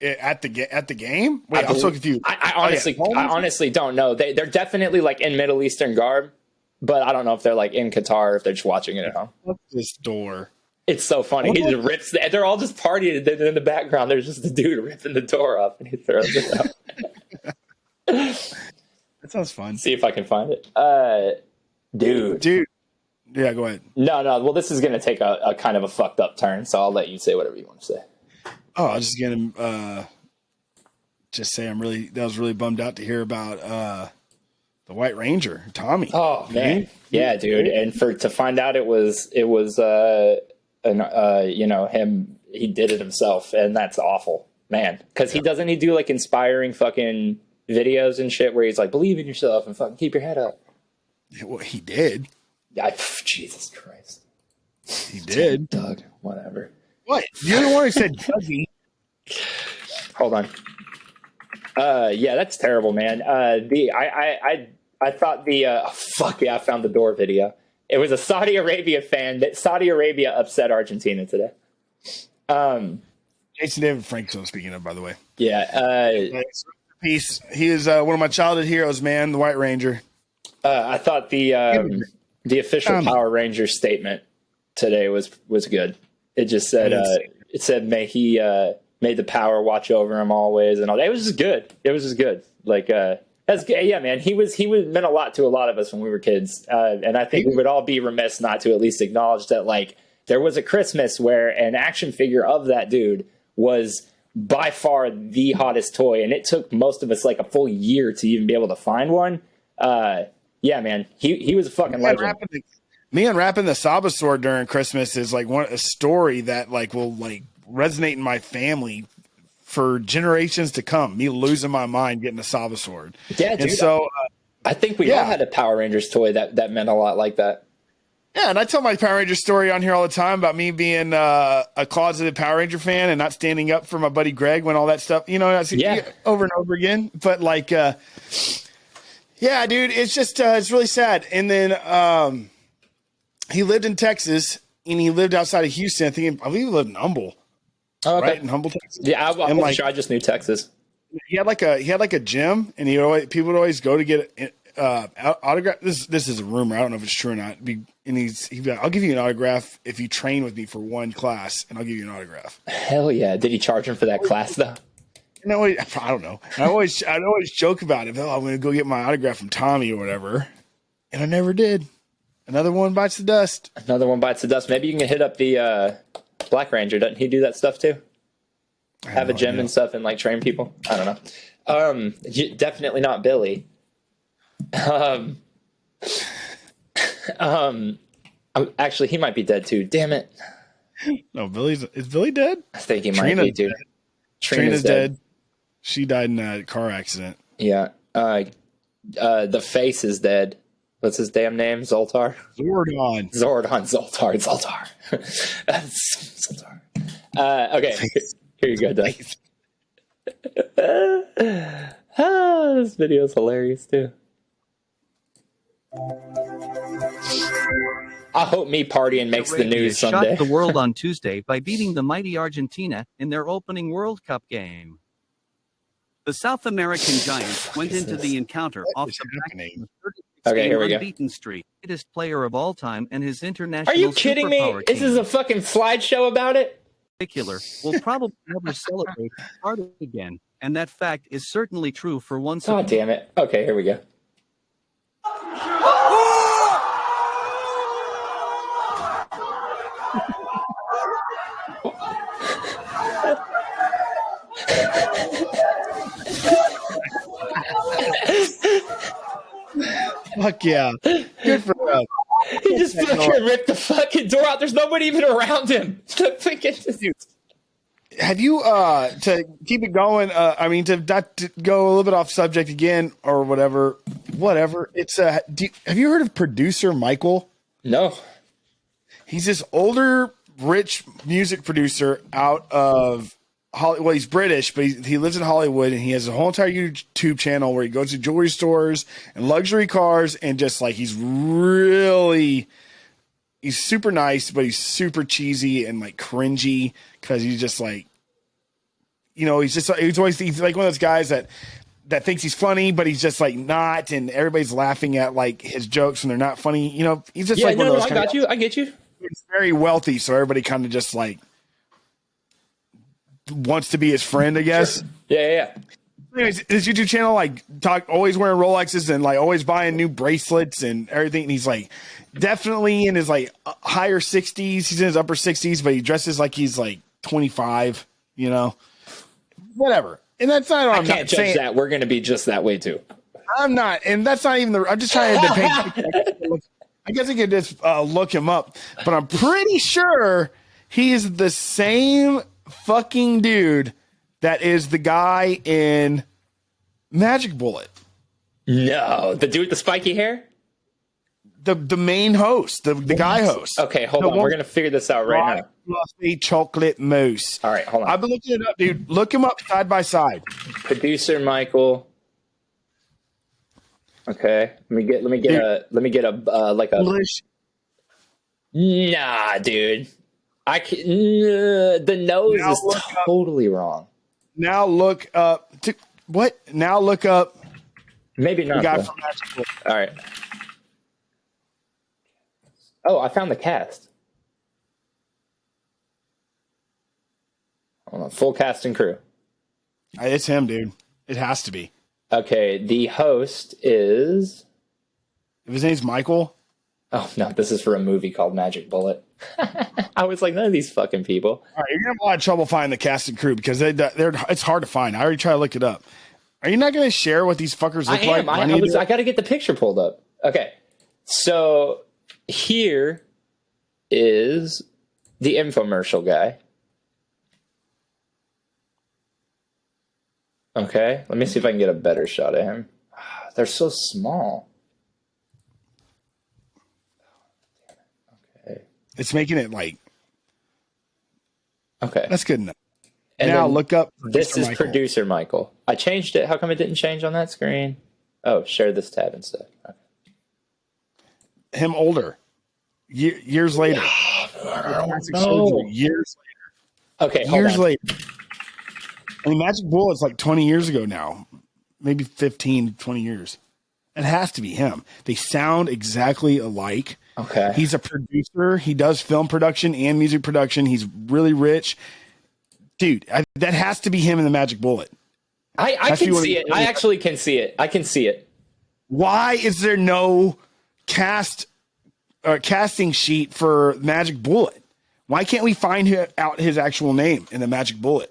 At the game? Wait, I'm so confused. I honestly don't know. They're definitely in Middle Eastern garb, but I don't know if they're in Qatar or if they're just watching it at home. What's this door? It's so funny. He just rips. They're all just partying, and then in the background, there's just the dude ripping the door off, and he throws it out. That sounds fun. See if I can find it, dude. Yeah, go ahead. No. Well, this is going to take a kind of a fucked up turn, so I'll let you say whatever you want to say. Oh, I was just gonna say that was really bummed out to hear about the the White Ranger, Tommy. Oh man, yeah, dude. And to find out it was him. He did it himself, and that's awful, man. Because he do like inspiring fucking videos and shit where he's like, believe in yourself and fucking keep your head up. Well, he did. Jesus Christ, he did. Doug, whatever. What? You're the one who said Dougie. Hold on. Yeah, that's terrible, man. I thought fuck yeah, I found the door video. It was a Saudi Arabia fan that Saudi Arabia upset Argentina today. Jason David Franklin, speaking of, by the way. Yeah. Peace. He is one of my childhood heroes, man, the White Ranger. I thought the official Power Rangers statement today was good. It just said, may the power watch over him always, and all that. It was just good. Like, that's good. Yeah, man. He meant a lot to a lot of us when we were kids. And I think we would all be remiss not to at least acknowledge that, like, there was a Christmas where an action figure of that dude was by far the hottest toy. And it took most of us like a full year to even be able to find one. Yeah, man. He was a fucking legend. Me unwrapping the Saba sword during Christmas is like a story that like will like resonate in my family for generations to come. Me losing my mind getting a Saba sword. Yeah, dude. And so I think we all had a Power Rangers toy that meant a lot like that. Yeah, and I tell my Power Ranger story on here all the time about me being a closeted Power Ranger fan and not standing up for my buddy Greg when all that stuff, over and over again. But like, yeah, dude, it's just it's really sad. And then he lived in Texas and he lived outside of Houston. I believe he lived in Humble. Oh, okay. Right in Humble, Texas. Yeah, I'm wasn't sure. I just knew Texas. He had like a gym, and people would always go to get autograph. This is a rumor. I don't know if it's true or not. He'd be like, I'll give you an autograph if you train with me for one class, and I'll give you an autograph. Hell yeah! Did he charge him for that class though? No, I don't know. I'd always joke about it. Oh, I'm going to go get my autograph from Tommy or whatever, and I never did. Another one bites the dust. Maybe you can hit up the Black Ranger. Doesn't he do that stuff too? Have a gym and stuff and like train people? I don't know. Definitely not Billy. Actually, he might be dead too. Damn it. No, is Billy dead? I think he might be too. Trina's dead. She died in a car accident. Yeah. The face is dead. What's his damn name? Zoltar? Zordon. Zoltar. Zoltar. Okay. Here you go, Doug. This video is hilarious too. I hope me partying makes the news someday. Shocked the world on Tuesday by beating the mighty Argentina in their opening World Cup game. The South American Giants went into the encounter off the back of the 36-game unbeaten streak. Greatest player of all time and his international. Are you kidding me? This is a fucking slideshow about it. Particular will probably never celebrate party again, and that fact is certainly true for one. God damn it! Okay, here we go. Fuck yeah. Good for him. He just fucking ripped the fucking door out. There's nobody even around him. Have you, to keep it going, to not to go a little bit off subject again or whatever, it's, have you heard of producer Michael? No. He's this older, rich music producer out of Hollywood. Well, he's British, but he lives in Hollywood, and he has a whole entire YouTube channel where he goes to jewelry stores and luxury cars, and just like he's super nice, but he's super cheesy and like cringy because he's just like, he's like one of those guys that thinks he's funny, but he's just like not, and everybody's laughing at like his jokes and they're not funny. He's just like one of those. I get you. He's very wealthy, so everybody kind of just like wants to be his friend, I guess. Sure. Yeah. Anyways, his YouTube channel, always wearing Rolexes and like always buying new bracelets and everything. And he's like definitely in his like higher 60s. He's in his upper 60s, but he dresses like he's like 25, whatever. And that's not, I can't judge that. We're going to be just that way too. I'm not, and that's not even I'm just trying to paint. I guess I could just look him up, but I'm pretty sure he's the same fucking dude that is the guy in Magic Bullet. No, the dude with the spiky hair? The main host, the guy host. Okay, hold on. We're going to figure this out right now. Fluffy chocolate mousse. All right, hold on. I've been looking it up, dude. Look him up side by side. Producer Michael. Okay, let me get a like a English. Nah, dude. I can, the nose Now is totally wrong. Now look up. What? Now look up. Maybe not. The guy though. from Magic Bullet. All right. Oh, I found the cast. Hold on, full cast and crew. It's him, dude. It has to be. Okay, the host is. If his name's Michael. Oh no, this is for a movie called Magic Bullet. I was like, none of these fucking people. All right, you're gonna have a lot of trouble finding the cast and crew because it's hard to find. I already tried to look it up. Are you not gonna share what these fuckers look like? I got to get the picture pulled up. Okay, so here is the infomercial guy. Okay, let me see if I can get a better shot of him. They're so small. Okay. It's making it like. Okay. That's good enough. And now then look up. This is Michael. producer Michael. I changed it. How come it didn't change on that screen? Oh, share this tab instead. Okay. Him older. Years later. No. Years later. Okay, years later. I mean, Magic Bullet's like 20 years ago now. Maybe 15, 20 years. It has to be him. They sound exactly alike. Okay. He's a producer. He does film production and music production. He's really rich. Dude, that has to be him in the Magic Bullet. I can see it. I actually can see it. I can see it. Why is there no casting sheet for Magic Bullet? Why can't we find out his actual name in the Magic Bullet?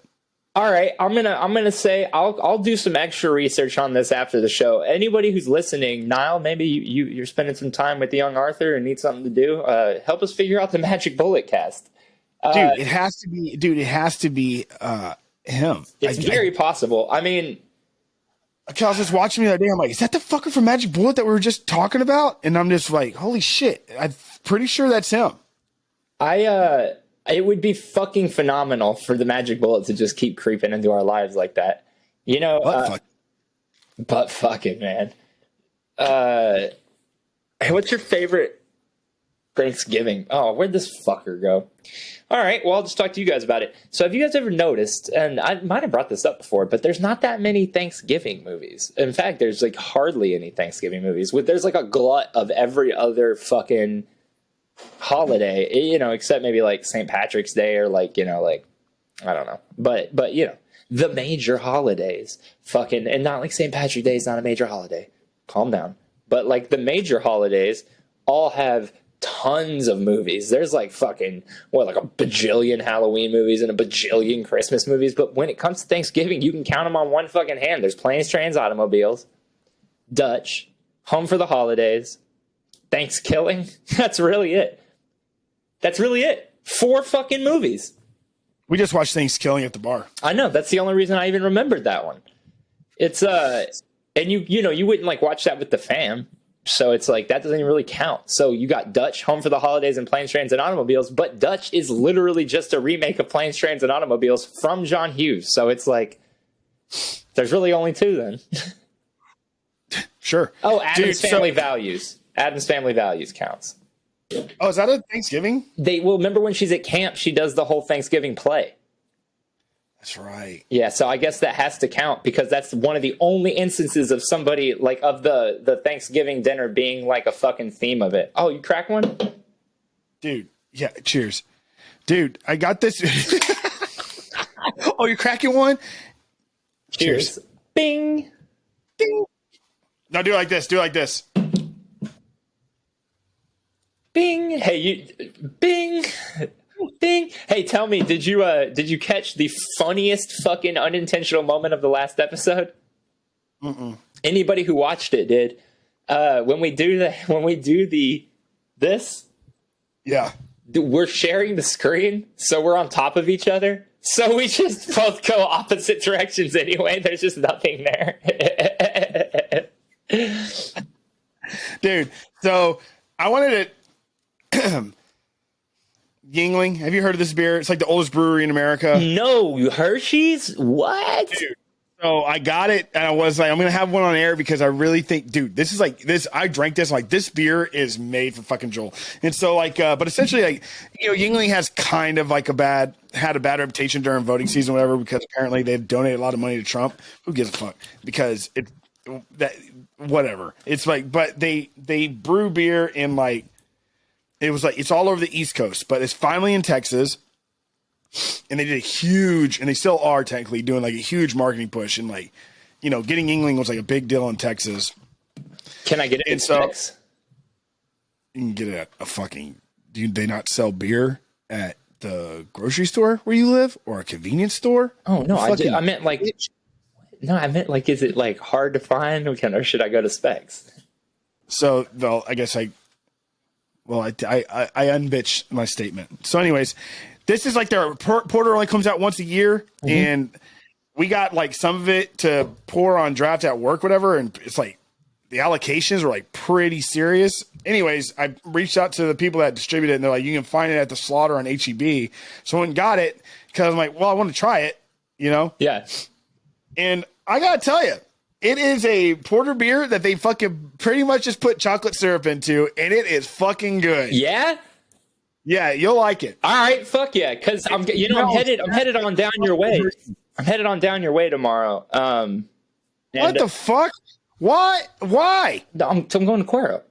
All right, I'm gonna say I'll do some extra research on this after the show. Anybody who's listening, Niall, maybe you're spending some time with young Arthur and need something to do. Help us figure out the Magic Bullet cast. Dude, it has to be. Dude, it has to be him. It's very possible. I mean, I was just watching the other day. I'm like, is that the fucker from Magic Bullet that we were just talking about? And I'm just like, holy shit! I'm pretty sure that's him. It would be fucking phenomenal for the Magic Bullet to just keep creeping into our lives like that. You know, but fucking man. What's your favorite Thanksgiving? Oh, where'd this fucker go? All right, well, I'll just talk to you guys about it. So have you guys ever noticed, and I might have brought this up before, but there's not that many Thanksgiving movies. In fact, there's like hardly any Thanksgiving movies. There's like a glut of every other fucking holiday, you know, except maybe like St. Patrick's Day or like, you know, like, I don't know. But you know, the major holidays, fucking, and not like St. Patrick's Day is not a major holiday. Calm down. But like the major holidays all have tons of movies. There's like fucking, like a bajillion Halloween movies and a bajillion Christmas movies. But when it comes to Thanksgiving, you can count them on one fucking hand. There's Planes, Trains, Automobiles, Dutch, Home for the Holidays, Thanksgiving. That's really it. 4 fucking movies. We just watched Thanksgiving at the bar. I know. That's the only reason I even remembered that one. It's and you know, you wouldn't like watch that with the fam. So it's like, that doesn't even really count. So you got Dutch, Home for the Holidays, and Planes, Trains, and Automobiles. But Dutch is literally just a remake of Planes, Trains, and Automobiles from John Hughes. So it's like, there's really only 2 then. Sure. Oh, Adam's Family Values. Adam's Family Values counts. Oh, is that a Thanksgiving? Remember when she's at camp, she does the whole Thanksgiving play. That's right. Yeah, so I guess that has to count because that's one of the only instances of somebody, like, of the Thanksgiving dinner being, like, a fucking theme of it. Oh, you crack one? Dude, yeah, cheers. Dude, I got this. Oh, you're cracking one? Cheers. Bing. Ding. No, do it like this. Do it like this. Bing. Hey, Bing. Bing. Hey, tell me, did you catch the funniest fucking unintentional moment of the last episode? Mm-mm. Anybody who watched it did. When we do this, Yeah. we're sharing the screen, so we're on top of each other. So we just both go opposite directions anyway. There's just nothing there. Dude, so I wanted to Yingling. Have you heard of this beer? It's like the oldest brewery in America. No, Hershey's? What? Dude. So I got it, and I was like, I'm gonna have one on air because I really think, dude, this is like this. I drank this, like this beer is made for fucking Joel. And so like, but essentially, like, Yingling has kind of like had a bad reputation during voting season, whatever, because apparently they donated a lot of money to Trump. Who gives a fuck? Because whatever. It's like, but they brew beer in like, it was like it's all over the East Coast, but it's finally in Texas. And they did a huge, and they still are technically doing like a huge marketing push, and like, getting Yingling was like a big deal in Texas. Can I get it in specs? You can get it at a fucking. Do they not sell beer at the grocery store where you live or a convenience store? Oh no, I meant like. No, I meant like, is it like hard to find, or should I go to specs? So, well, I guess I unbitched my statement. So, anyways. This is like their porter only comes out once a year, and we got like some of it to pour on draft at work, whatever. And it's like the allocations are like pretty serious. Anyways, I reached out to the people that distribute it, and they're like, you can find it at the Slaughter on HEB. So I went and got it because I'm like, well, I want to try it, Yeah. And I gotta tell you, it is a porter beer that they fucking pretty much just put chocolate syrup into, and it is fucking good. Yeah. Yeah, you'll like it. All right, fuck yeah, because I'm headed on down your way. I'm headed on down your way tomorrow. What the fuck? Why? I'm going to Cuero.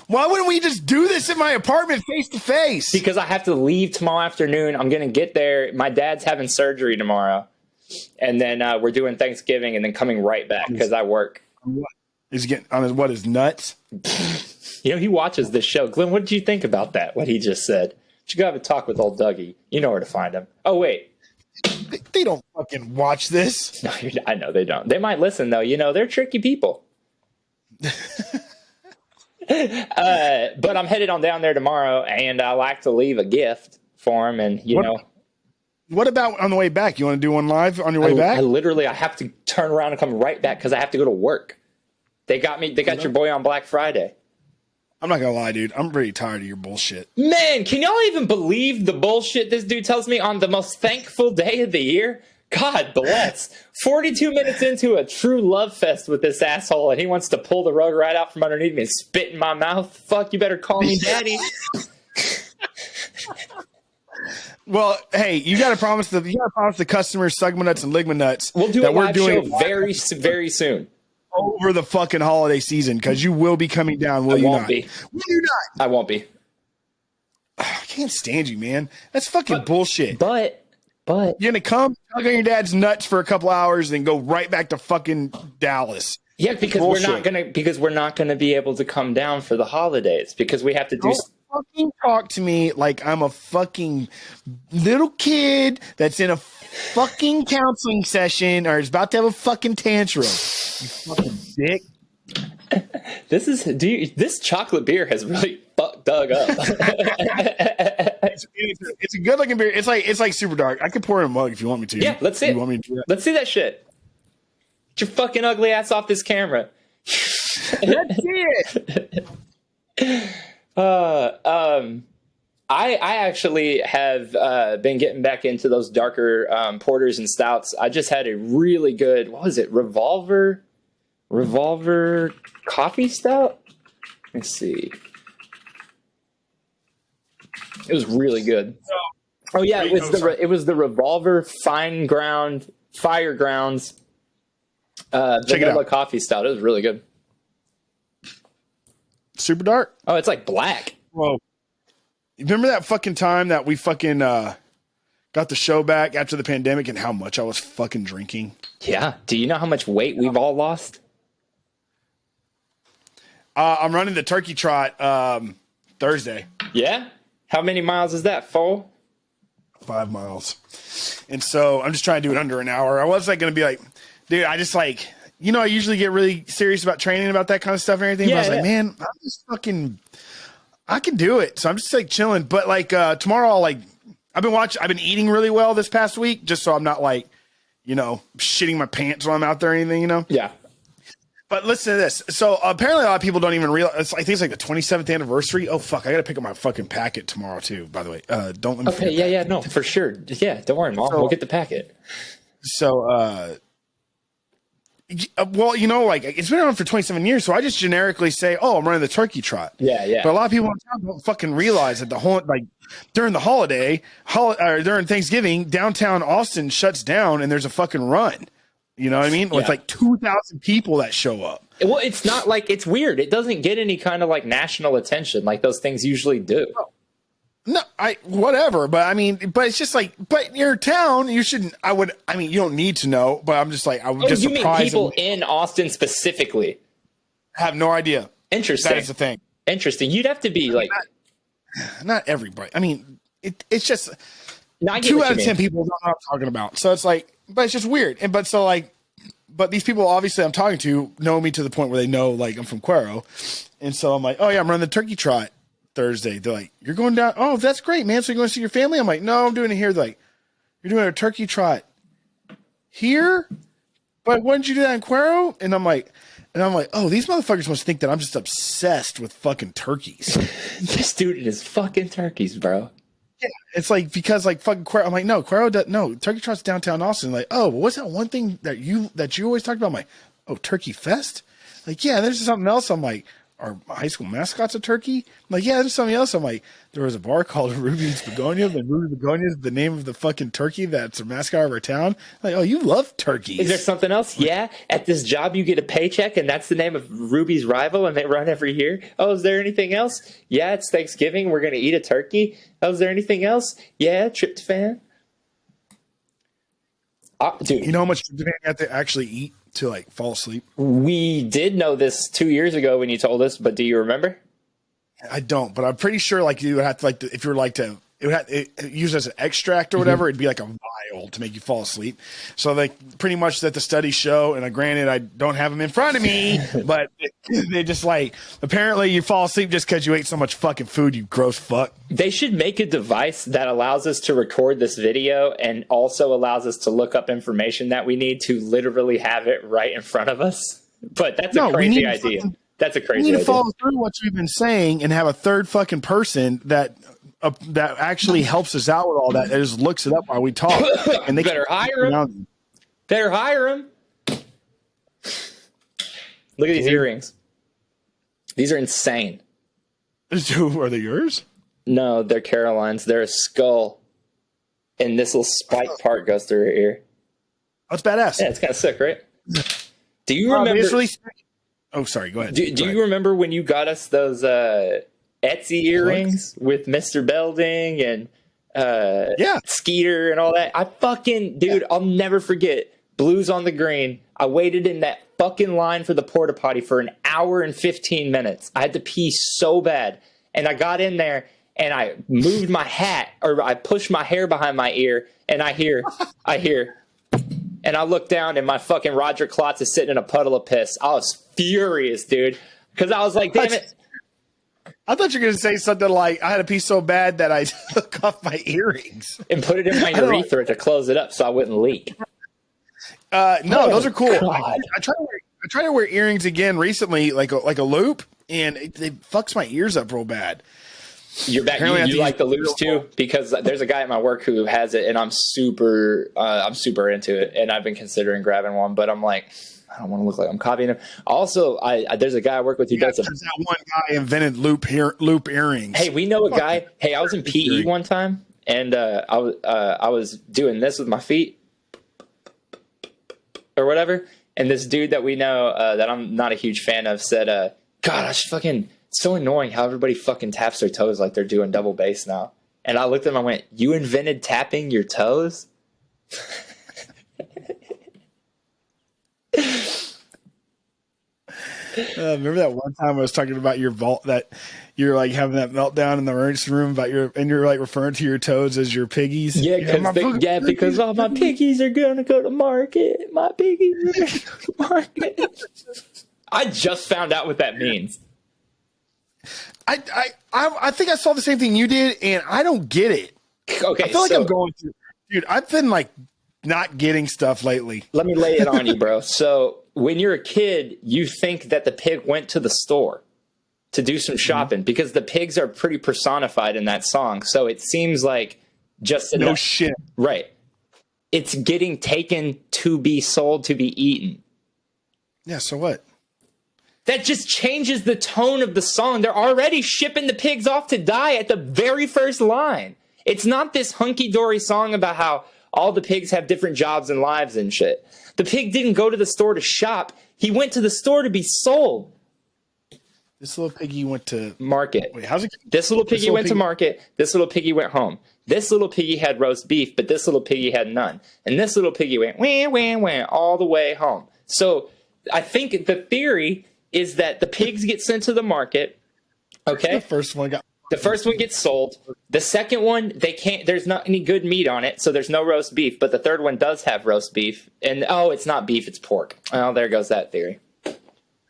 Why wouldn't we just do this in my apartment face to face? Because I have to leave tomorrow afternoon. I'm going to get there. My dad's having surgery tomorrow, and then we're doing Thanksgiving, and then coming right back because I work. Is he getting on his nuts? He watches this show. Glenn, what did you think about that? What he just said? You go have a talk with old Dougie. You know where to find him. Oh wait, they don't fucking watch this. No, I know they don't. They might listen though. They're tricky people. But I'm headed on down there tomorrow, and I like to leave a gift for him. And what about on the way back? You want to do one live on your way back? I have to turn around and come right back because I have to go to work. They got your boy on Black Friday. I'm not gonna lie, dude. I'm pretty tired of your bullshit. Man, can y'all even believe the bullshit this dude tells me on the most thankful day of the year? God bless. 42 minutes into a true love fest with this asshole, and he wants to pull the rug right out from underneath me and spit in my mouth. Fuck, you better call me daddy. Well, hey, you gotta promise the customers Sugma nuts and Ligma nuts. We'll do a live show very, very soon. Over the fucking holiday season, because you will be coming down, will you not? Will you not? I won't be. I can't stand you, man. That's fucking bullshit. But you're gonna come tug on your dad's nuts for a couple hours, then go right back to fucking Dallas. Yeah, because we're not gonna be able to come down for the holidays because we have to do. Don't fucking talk to me like I'm a fucking little kid that's in a fucking counseling session or is about to have a fucking tantrum. You fucking dick. This chocolate beer has really fucked Doug up. It's a good looking beer. It's like super dark. I could pour in a mug if you want me to. Yeah, let's see it. Want me to do that? Let's see that shit. Get your fucking ugly ass off this camera. Let's see it. I actually have been getting back into those darker porters and stouts. I just had a really good, what was it, Revolver coffee stout? Let's see. It was really good. Oh yeah, it was the Revolver Fire Grounds vanilla coffee stout. It was really good. Super dark? Oh, it's like black. Whoa. Remember that fucking time that we fucking got the show back after the pandemic and how much I was fucking drinking? Yeah. Do you know how much weight we've all lost? I'm running the turkey trot Thursday. Yeah? How many miles is that, 4? 5 miles. And so I'm just trying to do it under an hour. I was like going to be like, dude, I just like, I usually get really serious about training about that kind of stuff and everything. Yeah, but I was like, man, I'm just fucking, I can do it. So I'm just like chilling. But like tomorrow, I've been eating really well this past week, just so I'm not like, shitting my pants while I'm out there or anything, Yeah. But listen to this. So apparently a lot of people don't even realize. I think it's like the 27th anniversary. Oh fuck! I got to pick up my fucking packet tomorrow too. By the way, don't let me. Okay. Yeah. No, for sure. Yeah. Don't worry, Mom. We'll get the packet. So, well, it's been around for 27 years. So I just generically say, "Oh, I'm running the turkey trot." Yeah. But a lot of people in town don't fucking realize that during the holiday, during Thanksgiving, downtown Austin shuts down and there's a fucking run. You know what I mean? With like 2,000 people that show up. Well, it's not like it's weird. It doesn't get any kind of like national attention like those things usually do. No, whatever. But I mean, but it's just like, but your town, you shouldn't. You don't need to know. But I'm just like, I would just. You mean people and in Austin specifically? Have no idea. Interesting. That's the thing. Interesting. You'd have to be like, not everybody. I mean, it's just 2 out of 10 people don't know what I'm talking about. So it's like. But it's just weird. But these people obviously I'm talking to know me to the point where they know like I'm from Cuero. And so I'm like, oh yeah, I'm running the turkey trot Thursday. They're like, you're going down. Oh, that's great, man. So you're going to see your family? I'm like, no, I'm doing it here. They're like, you're doing a turkey trot here? But why didn't you do that in Cuero? And I'm like, oh, these motherfuckers must think that I'm just obsessed with fucking turkeys. This dude is fucking turkeys, bro. Yeah, it's like because like fucking Cuero. I'm like, no, Turkey Trot's downtown Austin. Like, oh, what's that one thing that you always talked about? I'm like, oh, Turkey Fest. Like, yeah, there's something else. I'm like, are high school mascots a turkey? I'm like, yeah, there's something else. I'm like, there was a bar called Ruby's Begonia. And Ruby's Begonia is the name of the fucking turkey that's a mascot of our town. I'm like, oh, you love turkeys. Is there something else? Yeah. At this job, you get a paycheck, and that's the name of Ruby's rival, and they run every year. Oh, is there anything else? Yeah, it's Thanksgiving. We're going to eat a turkey. Oh, is there anything else? Yeah, tryptophan. Dude, you know how much tryptophan you have to actually eat to like fall asleep? We did know this 2 years ago when you told us, but do you remember? I don't, but I'm pretty sure like you would have to like if you were like to use as an extract or whatever, it'd be like a vial to make you fall asleep. So like pretty much that the studies show, and granted I don't have them in front of me, but they just like apparently you fall asleep just because you ate so much fucking food, you gross fuck. They should make a device that allows us to record this video and also allows us to look up information that we need to literally have it right in front of us. But that's a crazy idea. That's a crazy idea. We need to follow through what we've been saying and have a third fucking person that actually helps us out with all that. That just looks it up while we talk. And they better hire him. Better hire him. Look at these earrings. These are insane. Are they yours? No, they're Caroline's. They're a skull, and this little spike part goes through her ear. That's badass. Yeah, it's kind of sick, right? Do you remember? It's really sick. Oh, sorry. Go ahead. Do you remember when you got us those Etsy earrings with Mr. Belding and Skeeter and all that? I fucking I'll never forget. Blues on the Green. I waited in that fucking line for the porta potty for an hour and 15 minutes. I had to pee so bad, and I got in there and I moved my hat, or I pushed my hair behind my ear, and I hear. And I look down, and my fucking Roger Klotz is sitting in a puddle of piss. I was furious, dude, because I was like, damn it. I thought you were going to say something like, I had a pee so bad that I took off my earrings. And put it in my urethra to close it up so I wouldn't leak. No, those are cool. I tried to wear earrings again recently, like a loop, and it fucks my ears up real bad. You're back. You like the loops too, because there's a guy at my work who has it, and I'm super into it, and I've been considering grabbing one, but I'm like, I don't want to look like I'm copying him. Also, there's a guy I work with who does it. That one guy invented loop earrings. Hey, we know a guy. Hey, I was in PE one time, and I was doing this with my feet or whatever, and this dude that we know that I'm not a huge fan of said, God, it's so annoying how everybody fucking taps their toes like they're doing double bass now. And I looked at him and I went, you invented tapping your toes? Remember that one time I was talking about your vault, that you're like having that meltdown in the emergency room about and you're like referring to your toads as your piggies. Yeah, because all my piggies are gonna go to market. My piggies are gonna go to market. I just found out what that means. I think I saw the same thing you did, and I don't get it. Okay, I feel like I'm going through, dude. I've been like not getting stuff lately. Let me lay it on you, bro. So when you're a kid, you think that the pig went to the store to do some shopping because the pigs are pretty personified in that song. So it seems like just no shit, right? It's getting taken to be sold to be eaten. Yeah. So what? That just changes the tone of the song. They're already shipping the pigs off to die at the very first line. It's not this hunky-dory song about how all the pigs have different jobs and lives and shit. The pig didn't go to the store to shop. He went to the store to be sold. This little piggy went to market. Wait, how's it? This little piggy went to market. This little piggy went home. This little piggy had roast beef, but this little piggy had none. And this little piggy went wah, wah, wah, all the way home. So I think the theory is that the pigs get sent to the market. Okay. The first one gets sold. The second one, there's not any good meat on it, so there's no roast beef. But the third one does have roast beef. And it's not beef, it's pork. Oh, there goes that theory.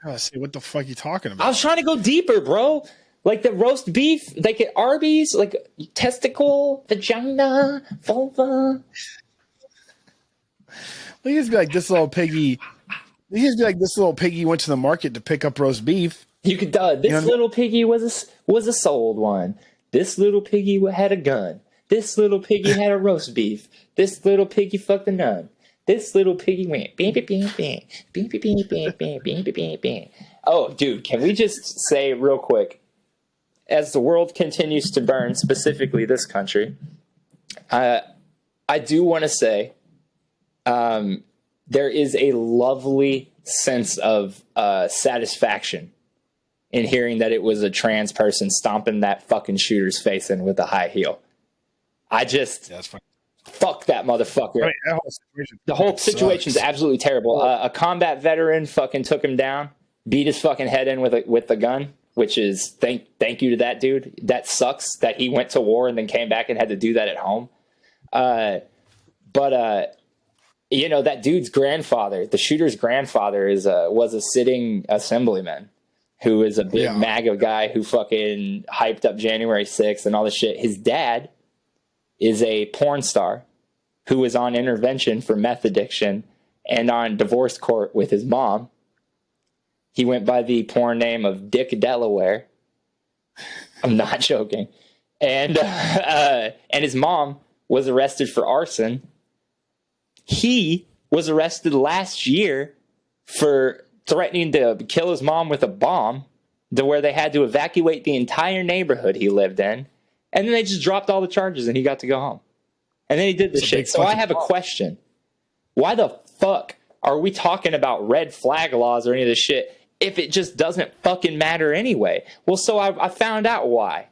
I see, what the fuck are you talking about? I was trying to go deeper, bro. Like the roast beef, like at Arby's, like testicle, vagina, vulva. He used to be like this little piggy. He used to be like this little piggy went to the market to pick up roast beef. You could this little piggy was a sold one. This little piggy had a gun. This little piggy had a roast beef. This little piggy fucked a nun. This little piggy went bing bing bing bing bing bing bing bing bing bing bing. Oh, dude, can we just say real quick, as the world continues to burn, specifically this country, I do want to say, there is a lovely sense of satisfaction in hearing that it was a trans person stomping that fucking shooter's face in with a high heel. That's funny. Fuck that motherfucker. Right, the whole situation's absolutely terrible. A combat veteran fucking took him down, beat his fucking head in with the gun, which is thank you to that dude. That sucks that he went to war and then came back and had to do that at home. But that dude's grandfather, the shooter's grandfather, was a sitting assemblyman who is a big MAGA guy who fucking hyped up January 6th and all this shit. His dad is a porn star who was on intervention for meth addiction and on divorce court with his mom. He went by the porn name of Dick Delaware. I'm not joking. And his mom was arrested for arson. He was arrested last year for threatening to kill his mom with a bomb, to where they had to evacuate the entire neighborhood he lived in. And then they just dropped all the charges and he got to go home. And then he did this shit. So I have a question. Why the fuck are we talking about red flag laws or any of this shit if it just doesn't fucking matter anyway? Well, so I found out why.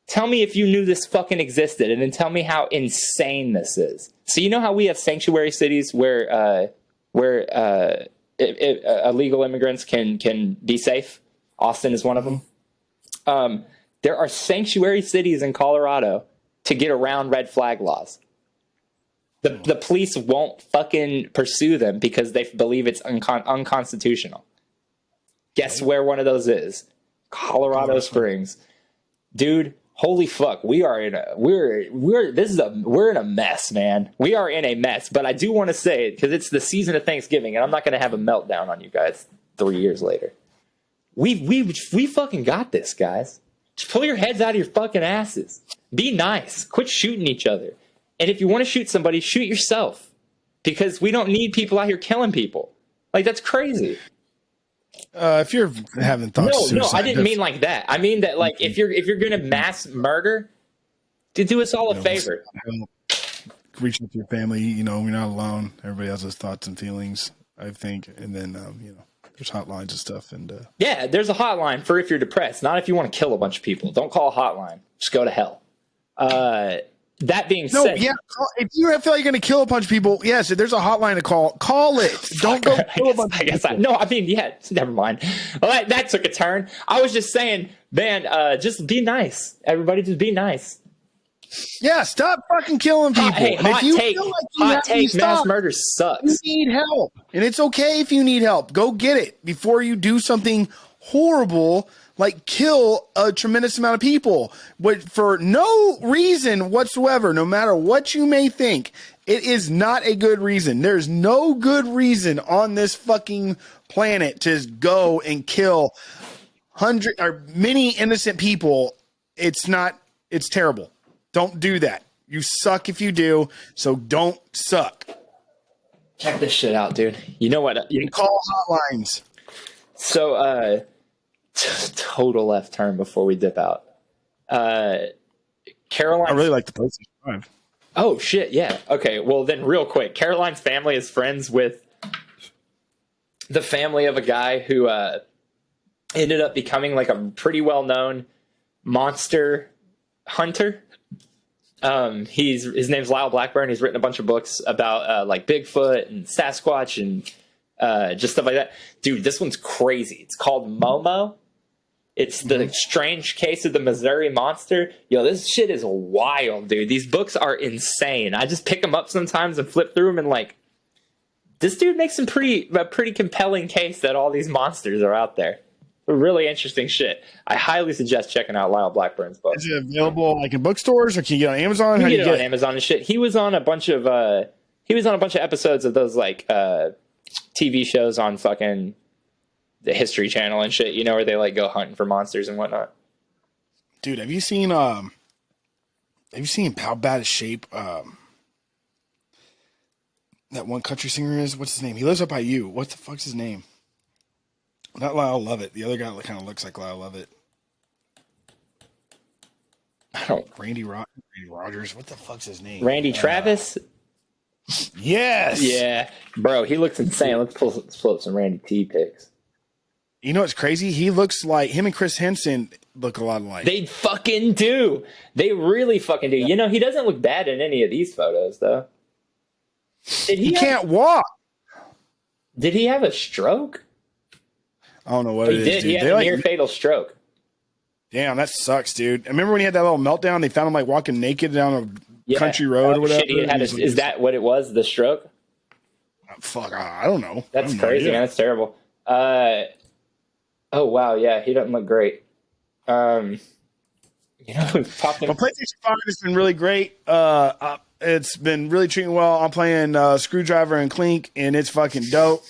Tell me if you knew this fucking existed, and then tell me how insane this is. So you know how we have sanctuary cities where illegal immigrants can be safe? Austin is one of them. There are sanctuary cities in Colorado to get around red flag laws. The police won't fucking pursue them because they believe it's unconstitutional. Guess where one of those is? Colorado Springs. Dude, holy fuck. We're in a mess, man. We are in a mess. But I do want to say it because it's the season of Thanksgiving and I'm not going to have a meltdown on you guys 3 years later. We fucking got this, guys. Just pull your heads out of your fucking asses. Be nice. Quit shooting each other. And if you want to shoot somebody, shoot yourself. Because we don't need people out here killing people. Like, that's crazy. If you're having thoughts of suicide. No, I didn't mean like that. I mean that, like, if you're going to mass murder, to do us all a favor. Reach out to your family. You're not alone. Everybody has those thoughts and feelings, I think. And then, there's hotlines and stuff. And yeah, there's a hotline for if you're depressed, not if you want to kill a bunch of people. Don't call a hotline. Just go to hell. that being No, said, yeah. If you feel like you're going to kill a bunch of people, yes, if there's a hotline to call it. Don't go kill a bunch of people. No, I mean, yeah, never mind. Well, that took a turn. I was just saying, man, just be nice. Everybody just be nice. Yeah, stop fucking killing people. Hey, and if you feel like you have to mass stop, murder sucks. You need help. And it's okay if you need help. Go get it before you do something horrible like kill a tremendous amount of people. But for no reason whatsoever, no matter what you may think, it is not a good reason. There's no good reason on this fucking planet to go and kill many innocent people. It's terrible. Don't do that. You suck if you do, so don't suck. Check this shit out, dude. You know what? You can call hotlines. So, total left turn before we dip out. Caroline. I really like the PlayStation 5. Oh, shit, yeah. Okay, well, then real quick. Caroline's family is friends with the family of a guy who ended up becoming like a pretty well-known monster hunter. His name's Lyle Blackburn. He's written a bunch of books about like Bigfoot and Sasquatch and just stuff like that. Dude, this one's crazy. It's called Momo. It's the strange case of the Missouri monster. Yo, this shit is wild, dude. These books are insane. I just pick them up sometimes and flip through them and like, this dude makes a pretty compelling case that all these monsters are out there. Really interesting shit. I highly suggest checking out Lyle Blackburn's book. Is it available like in bookstores, or can you get it on Amazon? You can get it on Amazon and shit. He was on a bunch of episodes of those like TV shows on fucking the History Channel and shit. You know, where they like go hunting for monsters and whatnot. Dude, have you seen how bad a shape that one country singer is? What's his name? He lives up by you. What the fuck's his name? Not Lyle Lovett. The other guy kind of looks like Lyle Lovett. I don't. Randy Rogers. What the fuck's his name? Randy Travis. Yes. Yeah, bro, he looks insane. Let's pull up some Randy T pics. You know what's crazy? He looks like him and Chris Henson look a lot alike. They fucking do. They really fucking do. Yeah. You know, he doesn't look bad in any of these photos, though. He can't walk. Did he have a stroke? I don't know what it is. He did. Dude. He had a near fatal stroke. Damn, that sucks, dude. I remember when he had that little meltdown. They found him like walking naked down a country road or whatever. Shit, is that what it was? The stroke? Fuck, I don't know. That's crazy, man. That's terrible. Oh wow, yeah, he doesn't look great. You know, talking. Well, PlayStation 5 has been really great. It's been really treating well. I'm playing Screwdriver and Clink, and it's fucking dope.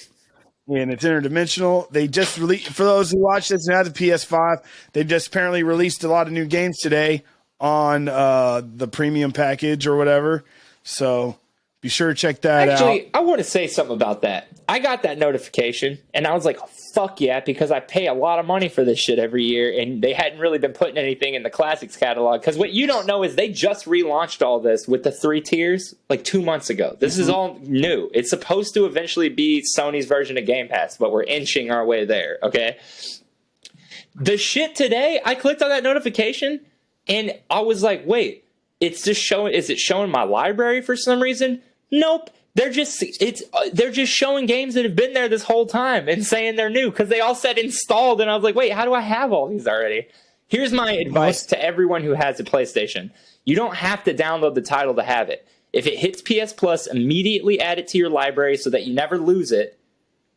And it's interdimensional. They just released, for those who watch this and have the PS5, they just apparently released a lot of new games today on the premium package or whatever. So be sure to check that out. Actually, I want to say something about that. I got that notification, and I was like, fuck yeah, because I pay a lot of money for this shit every year, and they hadn't really been putting anything in the Classics catalog. Because what you don't know is they just relaunched all this with the 3 tiers like 2 months ago. This is all new. It's supposed to eventually be Sony's version of Game Pass, but we're inching our way there, okay? The shit today, I clicked on that notification, and I was like, wait, it's just showing, is it showing my library for some reason? Nope. They're just showing games that have been there this whole time and saying they're new because they all said installed, and I was like, wait, how do I have all these already? Here's my advice to everyone who has a PlayStation. You don't have to download the title to have it. If it hits PS Plus, immediately add it to your library so that you never lose it,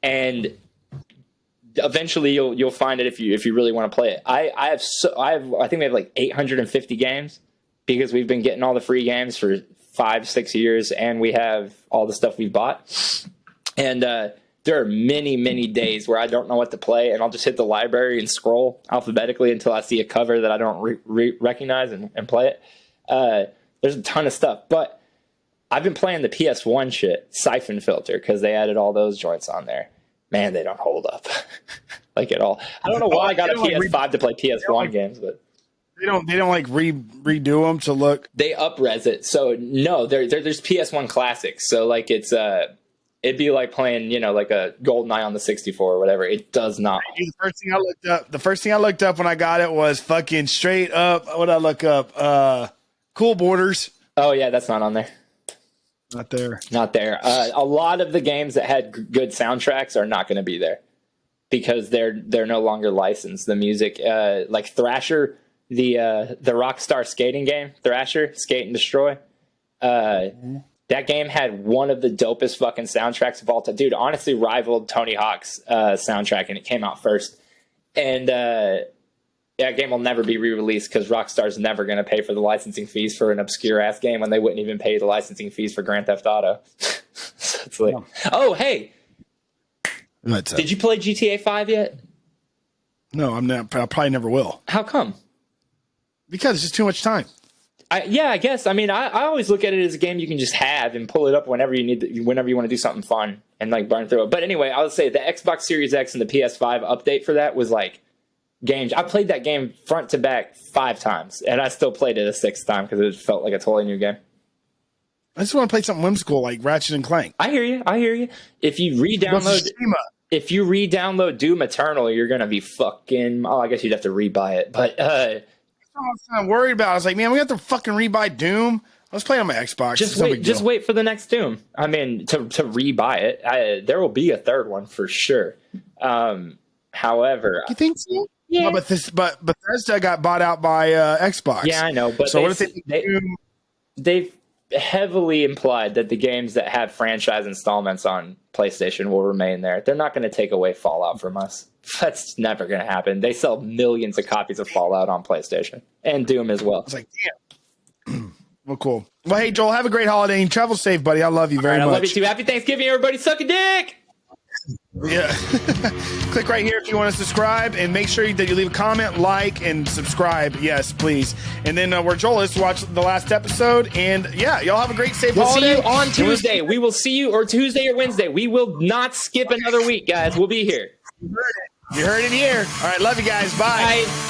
and eventually you'll find it if you really want to play it. I think we have like 850 games because we've been getting all the free games for 5-6 years, and we have all the stuff we bought. And there are many days where I don't know what to play, and I'll just hit the library and scroll alphabetically until I see a cover that I don't recognize and play it. There's a ton of stuff, but I've been playing the PS1 shit, Siphon Filter, because they added all those joints on there. Man, they don't hold up like at all. I don't know why I got a PS5 to play PS1 games, but They don't like redo them to look. They up-res it. So no, there's PS1 classics. So like it'd be like playing, you know, like a GoldenEye on the 64 or whatever. It does not. The first thing I looked up when I got it was fucking straight up. What I look up? Cool Borders. Oh yeah, that's not on there. Not there. Not there. A lot of the games that had good soundtracks are not going to be there because they're no longer licensed. The music, like Thrasher, the Rockstar skating game, Thrasher, Skate and Destroy. That game had one of the dopest fucking soundtracks of all time. Dude, honestly rivaled Tony Hawk's soundtrack, and it came out first. And that game will never be re-released because Rockstar's never going to pay for the licensing fees for an obscure-ass game when they wouldn't even pay the licensing fees for Grand Theft Auto. So it's like, oh, hey. Did you play GTA 5 yet? No, I'm not. I probably never will. How come? Because it's just too much time. Yeah, I guess. I mean, I always look at it as a game you can just have and pull it up whenever you need, whenever you want to do something fun and like burn through it. But anyway, I would say the Xbox Series X and the PS5 update for that was like games. I played that game front to back 5 times, and I still played it a 6th time because it felt like a totally new game. I just want to play something whimsical like Ratchet and Clank. I hear you. If you re-download Doom Eternal, you're gonna be fucking. Oh, I guess you'd have to re-buy it, but. I'm worried about. I was like, man, we have to fucking rebuy Doom. I was playing on my Xbox. Just wait for the next Doom. I mean, to rebuy it. There will be a 3rd one for sure. However, you think so? Yeah. No, but Bethesda got bought out by Xbox. Yeah, I know. But so what if they've heavily implied that the games that have franchise installments on PlayStation will remain there. They're not going to take away Fallout from us. That's never going to happen. They sell millions of copies of Fallout on PlayStation and Doom as well. I was like, damn. Well, cool. Well, hey, Joel, have a great holiday and travel safe, buddy. I love you very much. I love you too. Happy Thanksgiving, everybody. Suck a dick. Yeah. Click right here if you want to subscribe, and make sure that you leave a comment, like, and subscribe. Yes, please. And then where Joel is to watch the last episode. And yeah, y'all have a great safe holiday. We'll see you on Tuesday. We will see you, or Tuesday or Wednesday. We will not skip another week, guys. We'll be here. You heard it here. All right, love you guys. Bye. Bye.